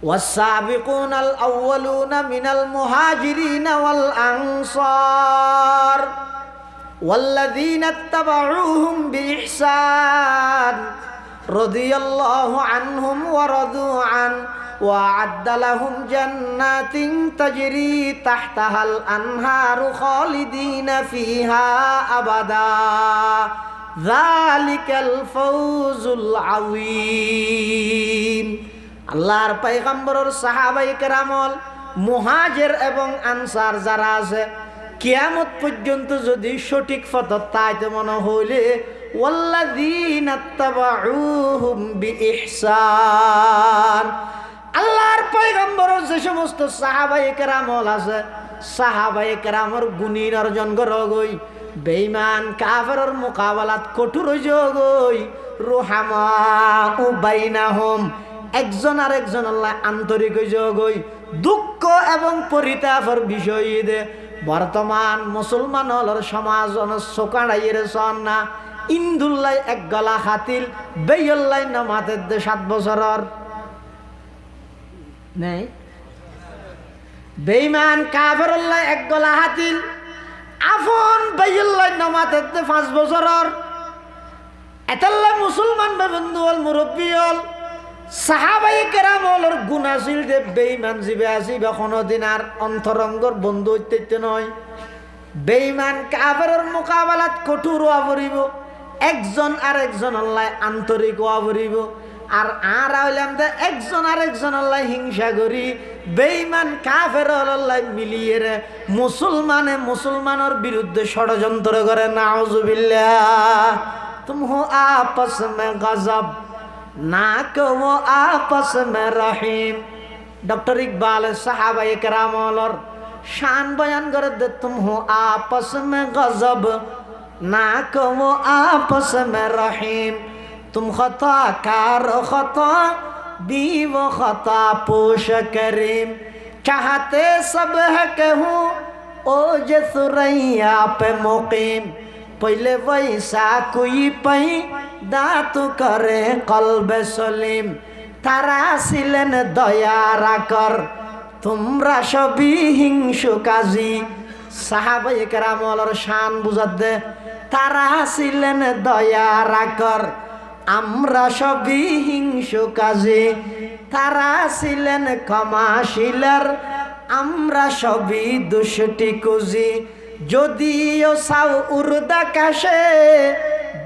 والسابقون الأولون من المهاجرين والأنصار والذين اتبعوهم بإحسان رضي الله عنهم ورضوا عنه وأعد لهم جنات تجري تحتها الأنهار خالدين فيها أبدا ذلك الفوز العظيم আল্লাহর পয়গম্বরের সাহাবায়ে কেরামল মুহাজির এবং আনসার যারা আছে কিয়ামত পর্যন্ত যদি সঠিক পথে তাইতে মনে হইলে ওয়াল্লাযীনা তাবাউহুম বিইহসান আল্লাহর পয়গম্বরের যে সমস্ত সাহাবায়ে কেরামল আছে সাহাবায়ে কেরামর গুণী অর্জন করগই বেঈমান কাফেরের মোকাবেলাত কঠোর হইজগই রুহামা বাইনাহুম একজন আর একজন আল্লাহ আন্তরিক হইজগই দুঃখ এবং পরিতাপের বিষয় দে বর্তমান মুসলমান হলর সমাজ সোকাড়াইয়ের সন্না ইন্দুল্লাহ এক গলা হাতিল বেয়ল্লাই নমাতের দে 7 বছরের নেই বেঈমান কাফেরুল্লাহ এক গলা হাতিল আফন বেয়ল্লাই নমাতের দে 5 বছরের এতাল্লাহ মুসলমান বন্ধু হল মুরব্বী হল সাহাবায়ে কেরাম হলর গুনাশীল দেব বেঈমান জিবে আসিবে কোনদিন আর অন্তরঙ্গর বন্ধু হইতে নয় বেঈমান কাফেরের মোকাবেলাত কঠোর হওয়া পড়িব একজন আর একজন আল্লাহ আন্তরিক হওয়া পড়িব আর হইলাম দে একজন আর একজন আল্লাহ হিংসা করি বেঈমান কাফের আল্লাহ মিলিয়ে রে মুসলমানের বিরুদ্ধে ষড়যন্ত্র করে নাউজুবিল্লাহ তুম হো আপস মে গজব ना को वो आपस में रहीम डॉक्टर इकबाल साहबाए कराम और शान बयान कर दे तुम हो आपस में गजब ना को वो आपस में रहीम तुम खता कार खता भी वो खता पोश करीम चाहते सब है कहूँ ओ जे सुरैया पे मुकीम पहले वैसा कोई पई দাতু করে কলবে সলিম তারা ছিলেন দয়ার আকর তোমরা সবই হিংসু কাজী সাহাবায়ে কেরামর শান বুঝাত দে তারা ছিলেন দয়ার আকর আমরা সবই হিংসু কাজী তারা ছিলেন ক্ষমাশীলার আমরা সবই দুষ্টি কুজি যদিও সাউ উর্দা কাশে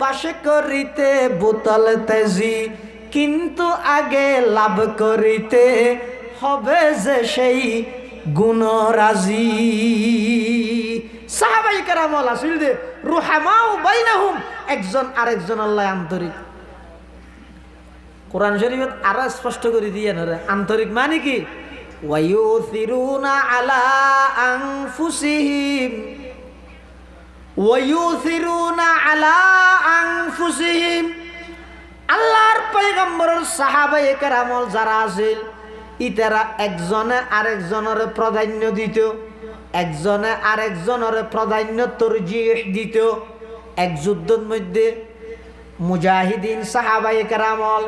বাস করিতে বোতল তেজি কিন্তু আগে লাভ করিতে হবে যে সেই গুণরাজি সাহাবায়ে কেরাম আসিল দে রুহামাউ বাইনাহুম একজন আরেকজন আল্লাহ আন্তরিক কোরআন শরীফত আরো স্পষ্ট করে দিয়ে না আন্তরিক মানে কি ওয়ায়ুসিরুনা আলা আনফুসিহিম ওয়ায়ুসিরুনা আলা আনফুসিহিম আল্লাহর পয়গম্বরের সাহাবায়ে কেরামল যারা আছিল ইতারা একজনে আরেকজনের প্রাধান্য দিত একজনে আরেকজনের প্রাধান্য তরজিহ দিত এক যুদ্ধের মধ্যে মুজাহিদিন সাহাবায়ে কেরামল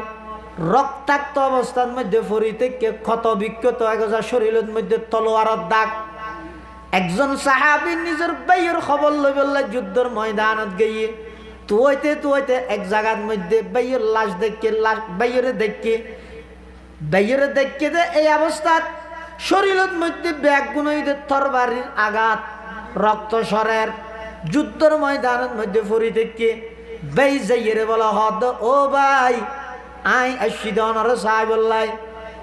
রক্তাক্ত অবস্থার মধ্যে ফরিতে ক্ষত বিক্ষত একজা শরীরের মধ্যে তলোয়ারের দাগ একজন সাহাবী নিজের ভাইয়ের খবর লই বললে যুদ্ধের ময়দানত গিয়ে তুইতে এক জায়গার মধ্যে ভাইয়ের লাশ দেখে ভাইয়ের দেখে দে এই অবস্থাত শরীরের মধ্যে ব্যাগুণ হইতে তরবারির আঘাত রক্ত সরের যুদ্ধের ময়দানের মধ্যে ফরি থেকে ভাই যাইয়ে বলা হদ ও ভাই আই আশিদনর সাহেবুল্লাহ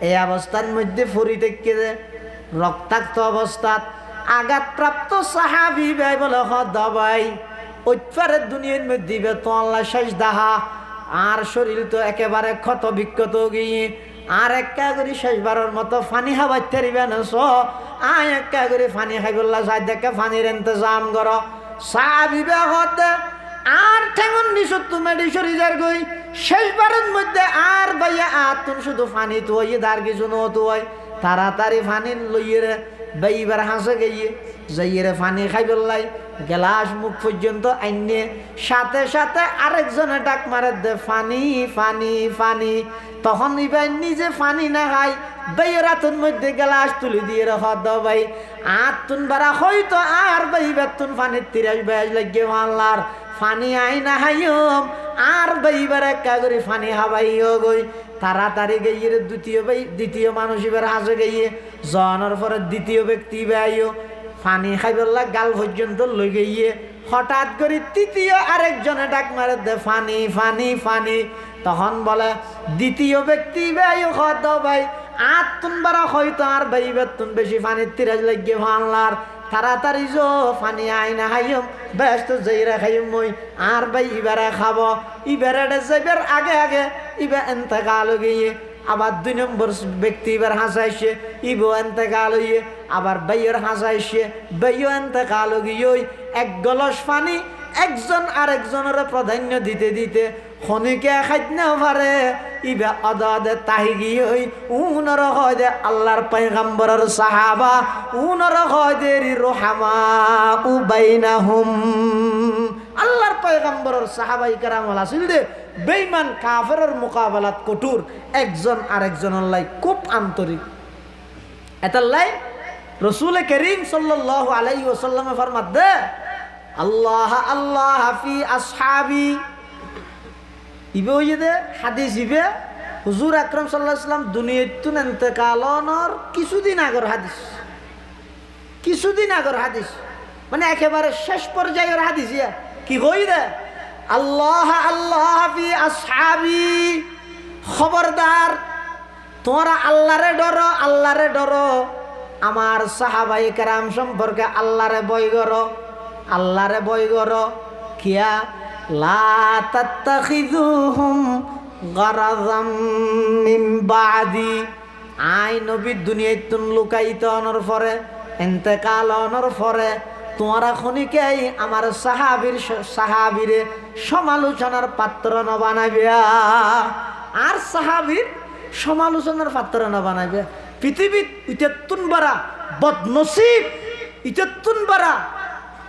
এই অবস্থার মধ্যে ফরি থেকে দে রক্তাক্ত অবস্থাত আঘাতপ্রাপ্ত সাহাবী ভাই বলে হদ ভাই ওইপারের দুনিয়ার মধ্যে দিবে তো আল্লাহ শেষ দাহা আর শরীর তো একেবারে ক্ষত বিক্ষত গিয়ে আর একা করে শেষবারের মতো ফানি খাবার তেরিবে না আয় একা করে ফানি খাইবল্লা সাই দেখে ফানির ইন্তজাম করো সাহাবিবে হতে আর ঠেঙন নিশুত তুমি সরিজার গই শেষবারের মধ্যে আর ভাইয়া আতুন শুধু ফানি তো হইয়ে দার কিছু নতো হয় তাড়াতাড়ি ফানি লইয়ে রে বাইবার হাসে গিয়ে যাইয়ে রে ফানি খাইবল্লাই গ্লাস মুখ পর্যন্ত আইনে সাথে সাথে আরেকজনে ডাক মারে দে ফানি ফানি ফানি তখন ইবাই নিজে ফানি না খাই বাইয়ের হাতের মধ্যে গ্লাস তুলে দিয়ে রাখা দাও ভাই আতুন বারা হয়তো আর বাই বেতুন ফানির 30-42 লাগে আল্লাহর ফানি আই না হাইম আর বাইবার একা করে ফানি হাবাইও গই তাড়াতাড়ি গিয়ে দ্বিতীয় মানুষ এবার হাসে গিয়ে জনের পরে দ্বিতীয় ব্যক্তি বাইও ফানি খাইবল্লা গাল পর্যন্ত লই গিয়ে হঠাৎ করে তৃতীয় আরেকজনে ডাক মারে দে ফানি ফানি ফানি তখন বলে দ্বিতীয় ব্যক্তি বাইও খাওয়া দাও ভাই আতুন বারা হয়তো আর বাই বেতুন বেশি ফানির 30 লাগে আল্লাহর তাড়াতাড়ি যো ফানি আই না হাইম ব্যস্ত যাইরা খাইম মই আর ভাই ইবারে খাব ইবারে যাইবার আগে আগে ইবা ইন্তেকাল গিয়ে আবার 2 নম্বর ব্যক্তি এবার হাসাইছে ইবো ইন্তেকাল হইয়ে আবার বাইয়ের হাসাইছে বাইও ইন্তেকাল গিয়ে এক গলস পানি একজন আরেকজনের প্রাধান্য দিতে দিতে খনিকে খাইতে পারে ইবা আদাদে তাহি গিয়ে উনর হয় দে আল্লাহর পয়গম্বরের সাহাবা উনর হয় দে রহমা উবাইনাহুম আল্লাহর পয়গম্বরের সাহাবাই কেরাম আছিল দে বেঈমান কাফেরের মোকাবেলাত কঠোর একজন আরেকজনের লাই খুব আন্তরিক এতাল্লাই রাসূল করিম সাল্লাল্লাহু আলাইহি ওয়াসাল্লাম ফরমাত দে আল্লাহ আল্লাহ ফি আসহাবি ইবে ওই যে হাদিস ইবে হুজুর আকরাম সাল্লাল্লাহু আলাইহি ওয়াসাল্লাম দুনিয়াতুন ইন্তেকালনের কিছুদিন আগের হাদিস মানে একেবারে শেষ পর্যায়ের হাদিস ইয়া কি কই দে আল্লাহ আল্লাহ ফি আসহাবি খবরদার তোমরা আল্লাহরে ডরো আমার সাহাবায়ে কেরাম সম্পর্কে আল্লাহরে ভয় করো কিয়া লা তাত্তাখিযুহুম গারাযাম মিন বাদি আই নবী দুনিয়াতুন লুকাইত অনর পরে ইন্তেকাল অনর পরে তোমরা খনিকেই আমার সাহাবীরে সমালোচনার পাত্র ন বানাইবে আর সাহাবীর সমালোচনার পাত্র ন বানাইবে পৃথিবীত ইতেতুন বারা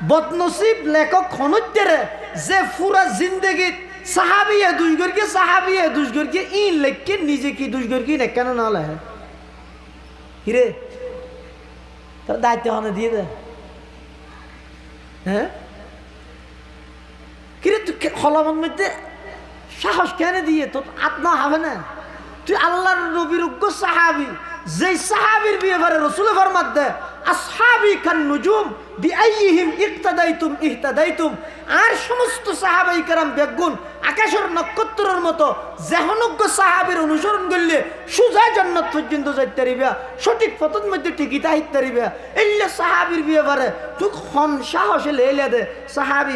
বদনসিব লেখক খনুত্তেরে যে পুরা জিন্দগিত সাহাবিয়ে দুষ গরকে ইন লেখকে নিজে কি দুষ গরকি না কেন না লেখে হিরে তার দায়িত্ব হনে দিয়ে দে হ্যাঁ কিরে তুই হলামন মধ্যে সাহস কেন দিয়ে তোর আত্মা হবে না তুই আল্লাহর নবীর উগ্র সাহাবি যেই সাহাবির ব্যাপারে রাসূল ফরমাত দে আসহাবি কান নুজুম বিআইহিম ইক্তাদাইতুম ইহতাদাইতুম আর সমস্ত সাহাবায়ে কেরাম বেগুন আকাশের নক্ষত্রের মতো যেহনজ্ঞ সাহাবীর অনুসরণ করলে সুজা জান্নাত পর্যন্ত যাইতে পারিবা সঠিক পথের মধ্যে ঠিকই তাইতে পারিবা ইল্লা সাহাবীর ব্যাপারে তুই খন সাহসে লেলে দে সাহাবী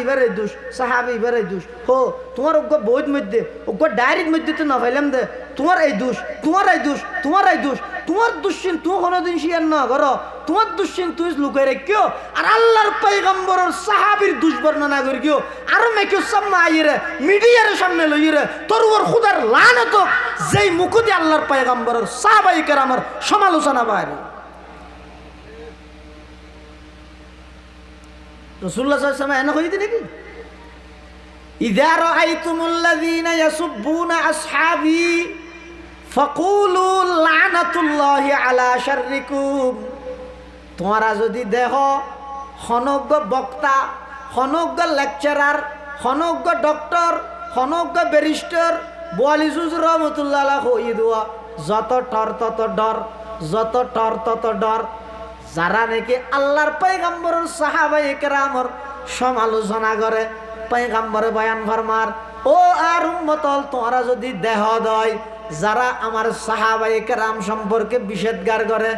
বেরে দুষ হো তোমার উগ্র বইয়ের মধ্যে উগ্র ডায়েরির মধ্যে তো না পাইলাম দে তোমার এই দোষ তোমার দুশ্চিন তুমি কোনোদিন শিয়ার না করো তোমার দুশ্চিন তুই লুকাই রাখিও আর আল্লাহর পয়গম্বরের সাহাবীর দুষ বর্ণনা করিও আর মেকিও সামনে আইরে মিডিয়ার সামনে লইরে তোর ওর খুদার লানত যেই মুকুদি আল্লাহর পয়গম্বরের সাহাবায়ে কেরামের সমালোচনা বাইরে রাসূলুল্লাহ সাল্লাল্লাহু আলাইহি ওয়াসাল্লাম এনে কইতে নাকি ইযা রাআইতুমুল্লাযীনা ইয়াসুব্বুনা আসহাবি ফাকুলু লানাতুল্লাহি আলা শাররিকুম তোমরা যদি দেখো হনজ্ঞ বক্তা হনজ্ঞ লেকচারার হনজ্ঞ ডক্টর হনজ্ঞ ব্যারিস্টার বোয়ালিজুজ রহমতুল্লাহ আলাইহি হই দোয়া যত টর তত ডর যারা নাকি আল্লাহর পয়গম্বরের সাহাবায়ে কেরামের সমালোচনা করে পয়গম্বরে বয়ান ফরমার ও আর উম্মতল তোমরা যদি দেহ দয় যারা আমার সাহাবায়ে কেরাম সম্পর্কে বিষেধগার করে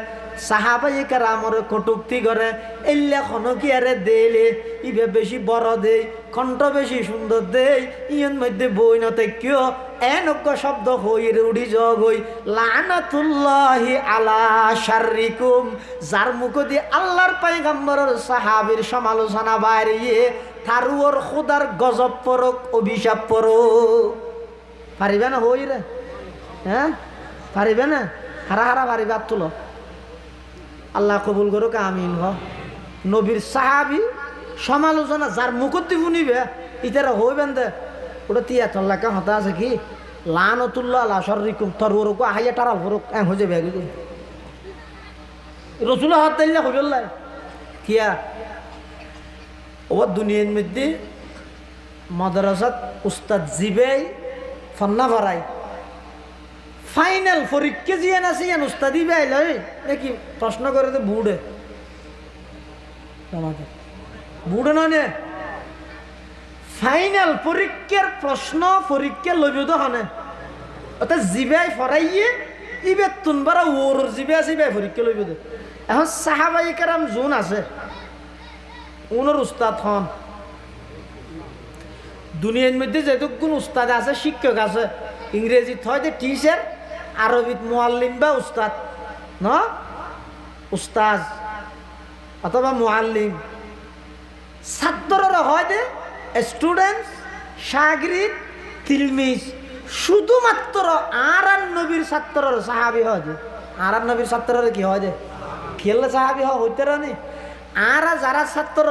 সাহাবাই কেরামর কটুক্তি করে এল্লা খনকি আরে দেলে ইবে বেশি বড় দেই কণ্ঠ বেশি সুন্দর দেই ইয়ন মধ্যে বই নতে কিয় এনজ্ঞ শব্দ হই রুড়ি জগ হই লানাতুল্লাহি আলা শাররিকুম যার মুখ দিয়ে আল্লাহর পয়গম্বরের সাহাবীর সমালোচনা বাইরিয়ে থারুর খোদার গজব পরক অভিশাপ পরক পারিবে না হই রে হ্যাঁ পারিবে না হারা হারা পারিবে তুলো আল্লাহ কবুল করুক আমিন হ নবীর সাহাবী সমালোচনা যার মুখতি শুনিবে ইতারা হইবেন দে ওটা তিয়া তল্লাকা হতা আছে কি লানতুল্লাহ আলা শাররিকুম তরুরকু আহাইয়া টারাল ফরক এম হয়ে যাবে আগে রসুল হাত দিল্লা হইল্লাই কিয়া ও দুনিয়ার মধ্যে মাদ্রাসাত উস্তাদ জিবেই ফন্না ভরাই ফাইনাল পরীক্ষা জিয়ান আছে ইয়ান উস্তাদি বেআইল নাকি প্রশ্ন করে তো বুড়ে বুড়ে নয় ফাইনাল পরীক্ষার প্রশ্ন পরীক্ষা লইব তো হনে অর্থাৎ জিবাই ফরাইয়ে ইবে তুনবারা ওর জিবে আছে ইবে পরীক্ষা লইব দে এখন সাহাবাই কেরাম জোন আছে উনোর উস্তাদ হন দুনিয়ার মধ্যে যেটুকুন উস্তাদ আছে শিক্ষক আছে ইংরেজিত হয় যে টিচার আরবিত মুআল্লিম বা উস্তাদ ন উস্তাজ অথবা মুআল্লিম ছাত্ররা হয় যে স্টুডেন্টস শাগরিদ তিলমিজ শুধুমাত্র আর নবীর ছাত্রর সাহাবী হয় যে আর নবীর ছাত্রর কি হয় যে খেললে সাহাবী হইতে রানি আর যারা ছাত্র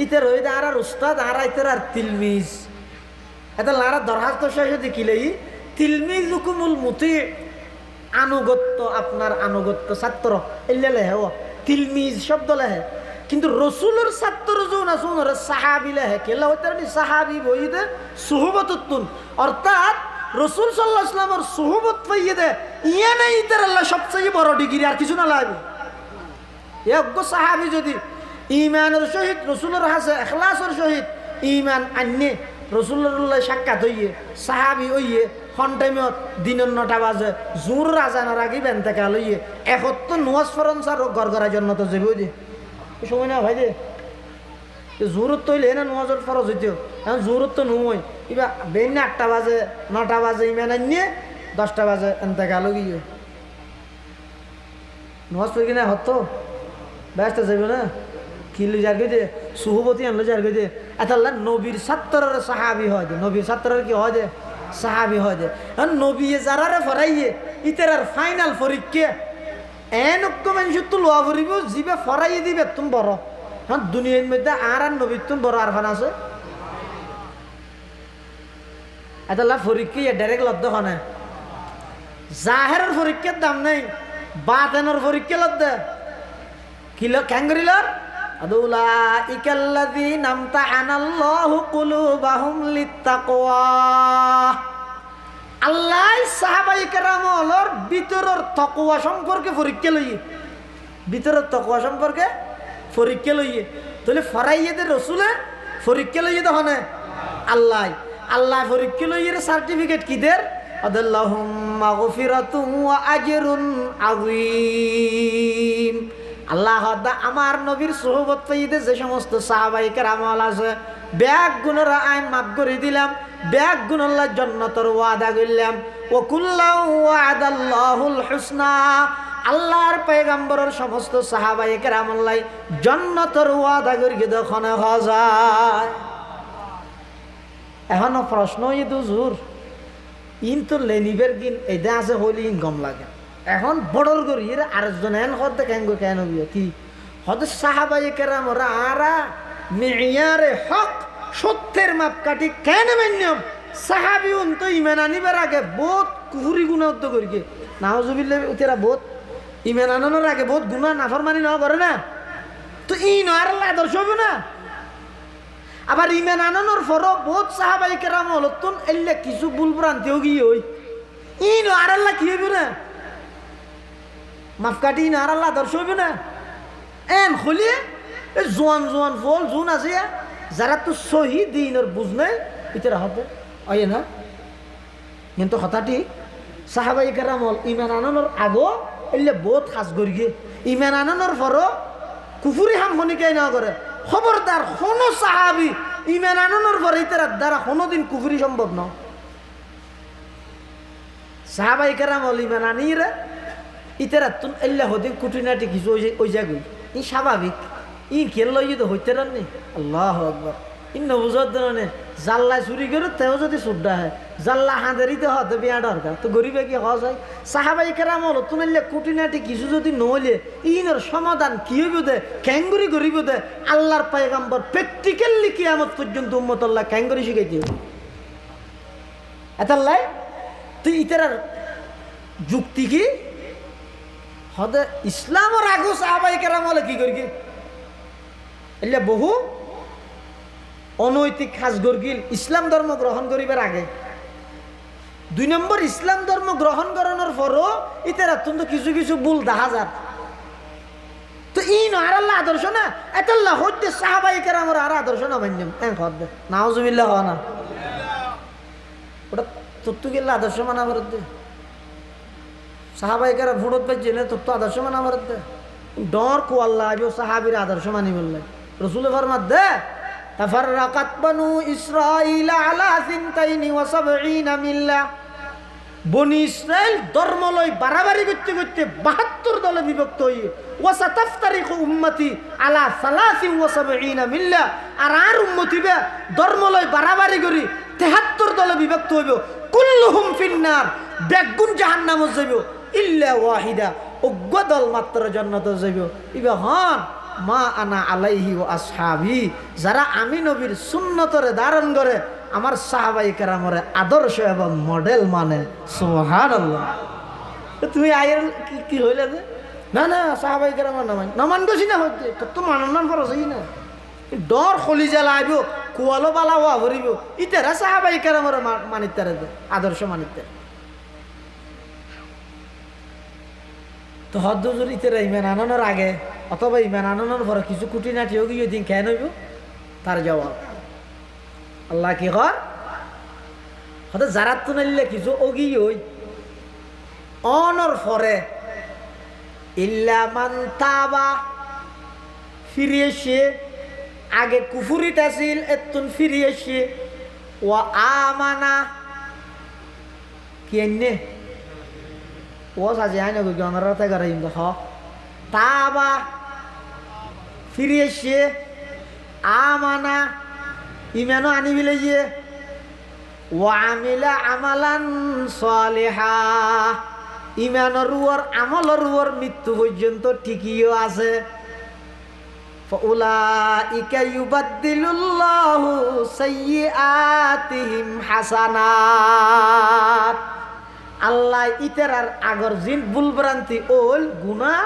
ইতে রইতে আর উস্তাদ আর ইতের আর তিলমিজ এটা লারা দরখাস্ত শেষে দেখিলেই তিলমিজ হুকুমুল মুতি আনুগত্য আপনার আনুগত্য ছাত্র এলে লেহে ও তিলমিজ শব্দ লেহে কিন্তু রসুলের ছাত্র যৌন আসুন সাহাবি লেহে কেলা হইতে সাহাবি বইতে সুহবতুন অর্থাৎ রসুল সাল্লাল্লাহু আলাইহি ওয়াসাল্লামের সুহবত পাইয়ে দে ইয়া নাই ইতার আল্লাহ সবচেয়ে বড় ডিগ্রি আর কিছু না লাগবে এক সাহাবি যদি ইমানের সহিত রসুলের হাসে এখলাসের সহিত ইমান আন্নে রসুল্লাহ সাক্ষাৎ হইয়ে সাহাবি হইয়ে হন টাইমত দিনের 9টা বাজে জোর রাজানার আগে বেন থেকে লইয়ে একত্র নোয়াজ ফরনসার ঘর ঘরের জন্য তো যাবে যে সময় না ভাই যে জোরত তৈলে না নোয়াজের ফরজ হইতেও এখন জোরত তো নয় এবার বেন 8টা বাজে 9টা বাজে ইমান আনিয়ে 10টা বাজে এনতে গেল গিয়ে নোয়াজ পড়ি কিনা হতো ব্যস্ত যাবে না কিলো যার গে দে সুহবতী আনলো যার গে দে এতাল্লা নবীর ছাত্রের সাহাবি হয় দে নবীর ছাত্রের কি হয় দে সাহাবি হয় দে নবী যারারে ফরাইয়ে ইতার ফাইনাল পরীক্ষা এনক্য মানুষ তো লোয়া ভরিব জিবে ফরাইয়ে দিবে তুমি বড় হ্যাঁ দুনিয়ার মধ্যে আর নবীর তুমি বড় আর ফান আছে এতাল্লা পরীক্ষা ডাইরেক্ট লব্ধ হয় জাহেরের পরীক্ষার দাম নেই বাতেনের পরীক্ষা লব্ধ কিলো ক্যাঙ্গরিলর আউলাইকাল্লাযীনা আমতাহানাল্লাহু কুলুবাহুম লিত্তাকওয়া আল্লাহ সাহাবাই কেরামর ভিতরের তাকওয়া সম্পর্কে পরীক্ষা লইয়ে ভিতরের তাকওয়া সম্পর্কে পরীক্ষা লইয়ে তাহলে ফরাইয়েদের রসুলে পরীক্ষা লইয়ে তখন আল্লাহ আল্লাহ পরীক্ষা লইয়ে সার্টিফিকেট কিদের আদাল্লাহুম মাগফিরাতুন ওয়া আজরুন আযীম আল্লাহ আমার নবীর সোহবত পাইতে যে সমস্ত সাহাবাই কেরামল আছে ব্যাগ গুণরা আইন মাফ করে দিলাম ব্যাগ গুণল্লাহ জান্নাতের ওয়াদা করলাম ও কুল্লাহু ওয়াদাল্লাহুল হুসনা আল্লাহর পয়গম্বরের সমস্ত সাহাবাই কেরামল্লাই জান্নাতের ওয়াদা করে দখনে যায় এখনো প্রশ্ন ইদু জুর ইন তো লেনিবের গিন এটা আছে হইলে ইন গম লাগে এখন বড়র করি আরেকজন এন হতে কেন কি হতে সাহাবাই কেরাম ওরা আরা মেয়ারে হক সত্যের মাপকাঠি কেন মান্যম সাহাবি তো ইমান আনিবার আগে বহুত কুহুরি গুণা উদ্যোগ করি নাওজুবিল্লাহ উতেরা বহুত ইমান আনানোর আগে বহুত গুণা নাফরমানি না করে না তো ই নয় আল্লাহ আদর্শ হবে না আবার ইমান আনানোর পরও বহুত সাহাবাই কেরাম হলতুন এলে কিছু ভুল ভ্রান্তিও গিয়ে ওই ই নয় আর আল্লাহ কি হইব না মাফকাটি না আর আল্লাহ আদর্শ হইবে না এন খুলিয়ে জোয়ান জোয়ান ফল জোন আছে যারা তো সহি দিনের বুঝ নাই ইতারা হতে আইয়ে না কিন্তু হঠাৎই সাহাবাই কেরামল ইমান আনানোর আগো এলে বহুত খাস করি গে ইমান আনানোর পরও কুফুরি হাম হনিকাই না করে খবরদার কোনো সাহাবি ইমান আনানোর পরে ইতার দ্বারা কোনোদিন কুফুরি সম্ভব না সাহাবাই কেরাম হল ইমান আনিয়ে ইতারা তুন এল্লা হতে কুটিনাটি কিছু ওই জায়গায় ই স্বাভাবিক ই খেললো তো হইতে রাননি আল্লাহ আকবার ইন্ন বুঝার ধরনের জাল্লা চুরি করে তেও যদি সুড্ডা হয় জাল্লা হাঁদেরিতে হতে বিয়া দরকার তো গরিবে কি হজ হয় সাহাবাই কেরাম হলো তুমি কুটিনাটি কিছু যদি নহলে ইনের সমাধান কি হইব দে ক্যাঙ্গুরি গরিব দে আল্লাহর পায়গাম্বর প্র্যাকটিক্যালি কিয়ামত পর্যন্ত উম্মত আল্লাহ ক্যাঙ্গুরি শিখাইতে হবে এতাল্লাই তুই ইতার যুক্তি কি হদে ইসলামের আগু সাহাবাই কেরাম হলে কি করি এলে বহু অনৈতিক খাস গর্গিল ইসলাম ধর্ম গ্রহণ করিবার আগে 2 নম্বর ইসলাম ধর্ম গ্রহণ করানোর পরও ইতার অত্যন্ত কিছু কিছু ভুল দেখা যার তো ই আর আল্লাহ আদর্শ না এতাল্লাহ হইতে সাহাবাই কেরামের আর আদর্শ না মান্যম হদে নাউজুবিল্লাহ হওয়া না ওটা তোর গেলে আদর্শ মানা ভারত দে সাহাবাইকারা ভোটত পাইছে না তোর তো আদর্শ মানা ভারত দে ডর কো আল্লাহ আজও সাহাবির আদর্শ মানি বললে রসুল ফরমাত দে তাফাররাকাত বানু ইসরাঈল আলা 72 মিল্লাহ বনি ইসরাইল ধর্ম লই বাড়াবাড়ি করতে করতে 72 দলে বিভক্ত হয়ে ওয়াসাতাফতারিকু উম্মতি আলা 73 মিল্লাহ আর উম্মতি বে ধর্ম লই বাড়াবাড়ি করি 73 দলে বিভক্ত হইব কুল্লুহুম ফিন্নার বেগুন জাহান্নামে যাইব ইল্লা ওয়াহিদা অজ্ঞ দল মাত্র জান্নাতে যাইব ইবা হন মা আনা আলাইহি ওয়া আসহাবি যারা আমি নবীর সুন্নতরে ধারণ করে আমার সাহাবাই কেরামরে আদর্শ এবং মডেল মানে সুবহানাল্লাহ তুমি আয়ের কি হইলে যে না না সাহাবাই কেরামর নামান গছি না হইতে তোর তো মাননান ফরজ হই না ডর খলি জ্বালা আইব কুয়ালো বালা হওয়া ভরিব ইতারা সাহাবাই কেরামরে মানিতারে আদর্শ মানিতে তো হদ্দুজুর ইতারা ইমান আনানোর আগে অথবা ইমান আনানোর পরে কিছু কুটিনাটি হোক দিন কেন হইব তার জবাব আল্লাহ কি কর হয়তো যারা তো নাইলে কিছু অগি হই অনর পরে ইল্লা মান তাবা ফিরে এসে আগে কুফুরিত আছিল এতুন ফিরে এসে ও আমানা কি এনে ও সাজে আইন গো গনরাতে করে ইন্দা হ তাবা ফিরে এসে আমানা ইমানও আনি বিলে যে ওয়ামিলা আমালান সালিহা ইমানের উপর আমলের উপর মৃত্যু পর্যন্ত ঠিকইও আছে ফাউলাইকা ইউবাদদিলুল্লাহু সাইয়্যাতিহিম হাসানাত আল্লাহ ইতারার আগর জিন ভুলভ্রান্তি ওল গুনাহ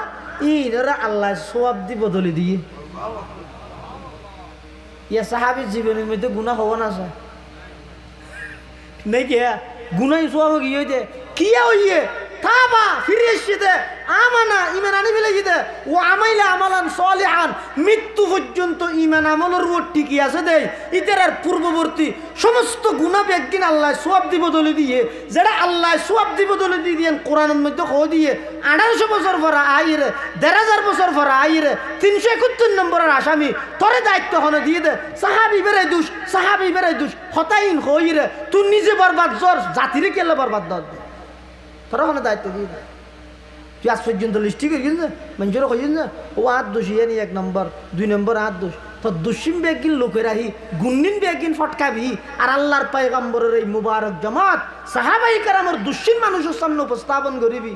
ইনরা আল্লাহ সওয়াব দি বদলে দিয়ে ইয়া সাহাবীর জীবনের মধ্যে গুনাহ হওয়া না স্যার নাকি গুনাহ সওয়াব গিয়ে দে কিয়া হইয়ে তাবা ফিরে এসে আমানা ইমান আনি ফেলে গিয়ে ও আমাইলা আমালান সালিহান মৃত্যু পর্যন্ত ইমান আমলের উপর টিকি আছে দেয় ইতার পূর্ববর্তী সমস্ত গুনাহ একদিন আল্লাহ সওয়াব দিব বদলে দিয়ে যেটা আল্লাহ সওয়াব দিব বদলে দিয়ে কোরআনের মধ্যে কো দিয়ে 1800 বছর পর আইরে 1500 বছর পর আইরে 371 নম্বরের আসামি তোরে দায়িত্ব হনে দিয়ে দে সাহাবী বেরে দুষ হতাইন হইরে তুই নিজে বরবাদ জর জাতিরে কেলে বরবাদ দর তোরা হনে দায়িত্ব দিয়ে দে তুই আজ পর্যন্ত লিস্টি করে গেছে মানুষের কইন না ও আট দোষী নি 1 নম্বর 2 নম্বর আট দোষ তো দুশ্চিম বেগিন লোকের আহি গুন্নিন বেগিন ফটকাবি আর আল্লাহর পয়গম্বরের এই মুবারক জামাত সাহাবাই কেরামের দুশ্চিন মানুষের সামনে উপস্থাপন করিবি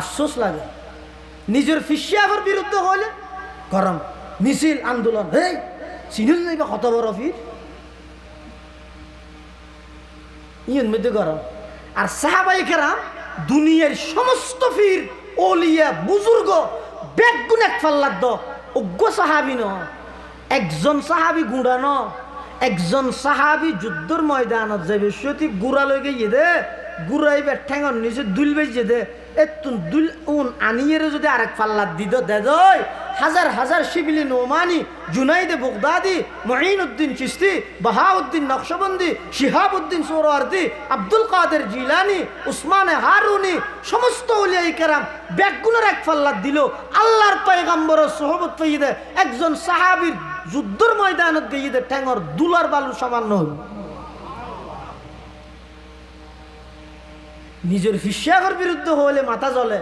আফসোস লাগে নিজের ফিসিয়াফের বিরুদ্ধে হলে গরম মিছিল আন্দোলন হেই চিনিল যাইবা কত বড় ফির ইয়ের মধ্যে গরম আর সাহাবাই কেরাম দুনিয়ার সমস্ত ফির ওলিয়া বুজুর্গ বেগুন এক ফাল্লাদ অজ্ঞ সাহাবি ন একজন সাহাবি গুড়া ন একজন সাহাবি যুদ্ধর ময়দানত যাবে সতী গুড়া লই গিয়ে দে গুড়াইবে ঠেঙর নিচে দুল বেজে দে এতুন দুল উন আনিয়ে যদি আরেক পাল্লা দিদ দে দই হাজার হাজার শিবিলি নোমানি জুনাইদে বুগদাদি মুঈনুদ্দিন চিশতি বাহাউদ্দিন নকশবন্দি শিহাবুদ্দিন সোহরাওয়ার্দী আব্দুল কাদের জিলানি উসমানে হারুনি সমস্ত উলিয়ায়ে কেরাম ব্যাগগুলোর এক পাল্লা দিল আল্লাহর পয়গম্বরের সোহবত পেয়ে একজন সাহাবীর যুদ্ধের ময়দানত গিয়ে দে ঠেঙর দুলার বালু সামান্য হল নিজের ফিসাগর বিরুদ্ধে হলে মাথা জ্বলে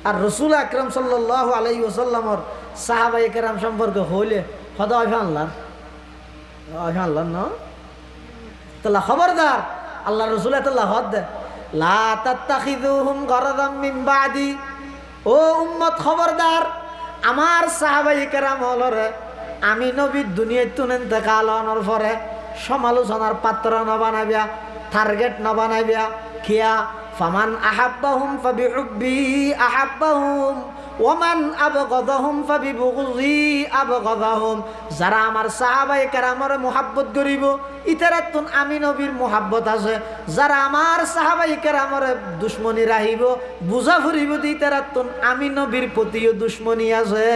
আর রাসূল আকরাম সাল্লাল্লাহু আলাইহি ওয়াসাল্লামর সাহাবায়ে কেরাম সম্পর্কে হইলে হদা আল্লাহ না তাহলে খবরদার আল্লাহ রাসূল তাআলা হদ দে লা তাত্তাখিযুহুম গরাদাম মিন বাদি ও উম্মত খবরদার আমার সাহাবায়ে কেরাম হলরে আমি নবীর দুনিয়ায় তুনেন ইন্তেকাল হওয়ার পরে সমালোচনার পাত্র না বানাবিয়া টার্গেট না বানাবিয়া কিয়া ফামান আহাব্বাহুম ফাবিহুব্বি আহাব্বাহুম ওয়ামান আবগাদাহুম ফাবিবুগযি আবগাদাহুম যারা আমার সাহাবায়ে কেরামের মুহাব্বত করিব ইতারাতুন আমি নবীর মুহাব্বত আছে যারা আমার সাহাবায়ে কেরামের দুশমনি রাহিব বুঝা ফুরিব ইতারাতুন আমি নবীর প্রতিও দুশমনি আছে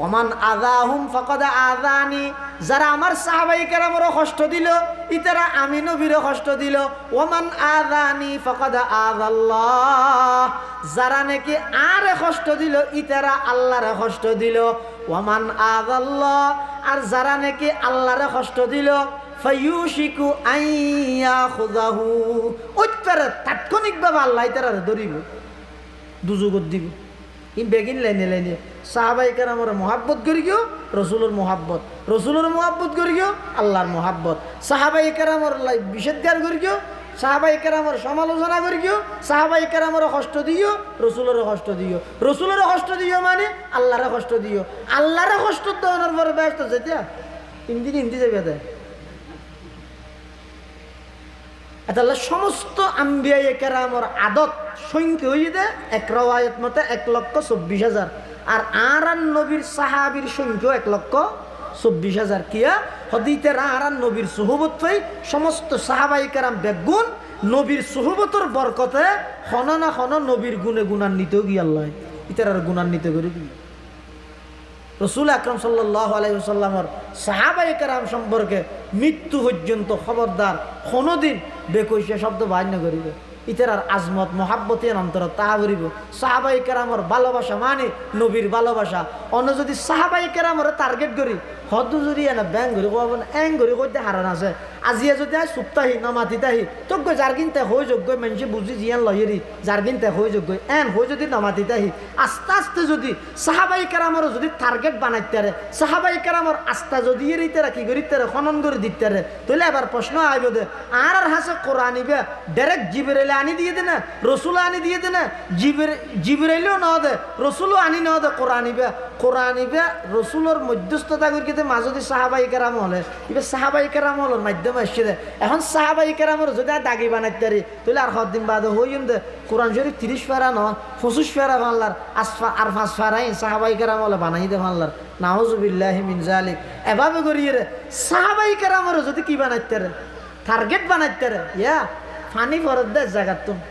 ওমান আযাহুম ফাকাদ আযানি যারা আমার সাহাবায়ে কেরামের কষ্ট দিল ইতারা আমি নবীর কষ্ট দিল ওমান আযানি ফাকাদ আযাল্লাহ যারা নাকি আরে কষ্ট দিল ইতারা আল্লাহরে কষ্ট দিল ওমান আযাল্লাহ আর যারা নাকি আল্লাহরে কষ্ট দিল ফায়ুশিকু আইয়াখুযাহু উত্তর তাৎক্ষণিকভাবে আল্লাহ ইতারা ধরিব দুজুগত দিব ই বেগিন লাইনে লাইনে সাহাবায়ে কেরামের মুহাব্বত করি গিয়ে রসুলের মুহাব্বত করি গিয়ে আল্লাহর মুহাব্বত সাহাবায়ে কেরামের নিষেধগার করি গিয়ে সাহাবায়ে কেরামের সমালোচনা করি গিয়ে সাহাবায়ে কেরামের কষ্ট দিও রসুলের কষ্ট দিও মানে আল্লাহরে কষ্ট দিও আল্লাহরে কষ্ট দেওয়ার পরে ব্যস্ত যেটা হিন্দি যাবে দেয় তাহলে সমস্ত আম্বিয়ায়ে কেরামের আদত সংখ্যা হয়ে দেয় এক রওয়ায়াত মতে 1,24,000 আর আরান নবীর সাহাবীর সংখ্যা 1,24,000 কিয়া হদিতের আরান নবীর সুহবত পাই সমস্ত সাহাবায়ে কেরাম বেগুন নবীর সুহবতর বরকতে খন না খন নবীর গুণে গুণান্বিত গিয়ে আল্লাহ ইতার আর গুণান্বিত করে কি রাসূল আকরাম সাল্লাল্লাহু আলাইহি ওয়াসাল্লামের সাহাবায়ে কেরাম সম্পর্কে মৃত্যু পর্যন্ত খবরদার কোনোদিন বেকৈশা শব্দ বাইর না করিবে ইতার আজমত মহাব্বতের অন্তর তাহা করিব সাহাবায়ে কেরামের ভালোবাসা মানে নবীর ভালোবাসা অন্য যদি সাহাবায়ে কেরামের টার্গেট করি হদু যদি এনে ব্যাং করি কব এং করি কইতে হারান আছে আজিয়া যদি আজ সুপ্তাহি নমাতিতাহি তোকে যার কিনতে হয়ে যোগ্য মানুষ বুঝি জিয়ান লয়েরি যার কিনতে হয়ে যোগ্য এন হয়ে যদি নমাতিতাহি আস্তে আস্তে যদি সাহাবায়ে কেরামের যদি টার্গেট বানাইতে সাহাবায়ে কেরামের আস্থা যদি এরিতে কি করিতে খনন করে দিতে তাহলে এবার প্রশ্ন আইব দে আর হাসে কোরআন নিবে ডাইরেক্ট জিবরাইল আনি দিয়ে দে না রসুল আনি দিয়ে দে না জিবরাইলও না দে রসুলও আনি না দে কোরআন নিবে রসুলের মধ্যস্থতা করি মাজদি সাহাবায়ে কেরাম হলে এবার সাহাবায়ে কেরাম হলের মাধ্যমে আসছে দে এখন সাহাবায়ে কেরামের যদি দাগি বানাইতে পারি তাহলে আর কদিন বাদে হইম দে কোরআন শরীফ 30 পারা ন 25 পারা বাংলার আর 5 পারাই সাহাবায়ে কেরাম হলে বানাই দে বাংলার নাউজুবিল্লাহি মিন জালিক এভাবে করিয়ে রে সাহাবায়ে কেরামের যদি কি বানাইতে রে টার্গেট বানাইতে রে ইয়া ফানি ফরদ দে জায়গা তুমি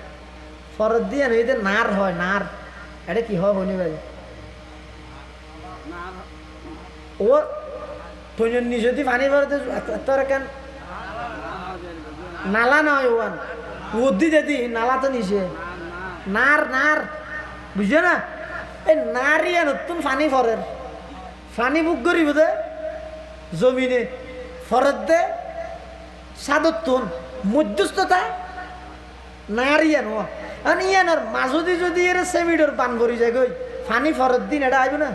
ফরদ দিয়ে নেই নার হয় নার এটা কি হয় হইনি ভাই ও তৈনি যদি পানি ভরতে তোর কেন নালা নয় ওয়ান উদ্দি দিদি নালা তো নিচে নার বুঝছো না এই নারিয়া নতুন পানি ফরের পানি বুক করিব দে জমিনে ফরত দে সাদত তুন মধ্যস্থতা নারিয়ান ও ইয়ানোর মাজদি যদি এর সেমিডর পান করি যায় গই পানি ফরত দিন এটা আইব না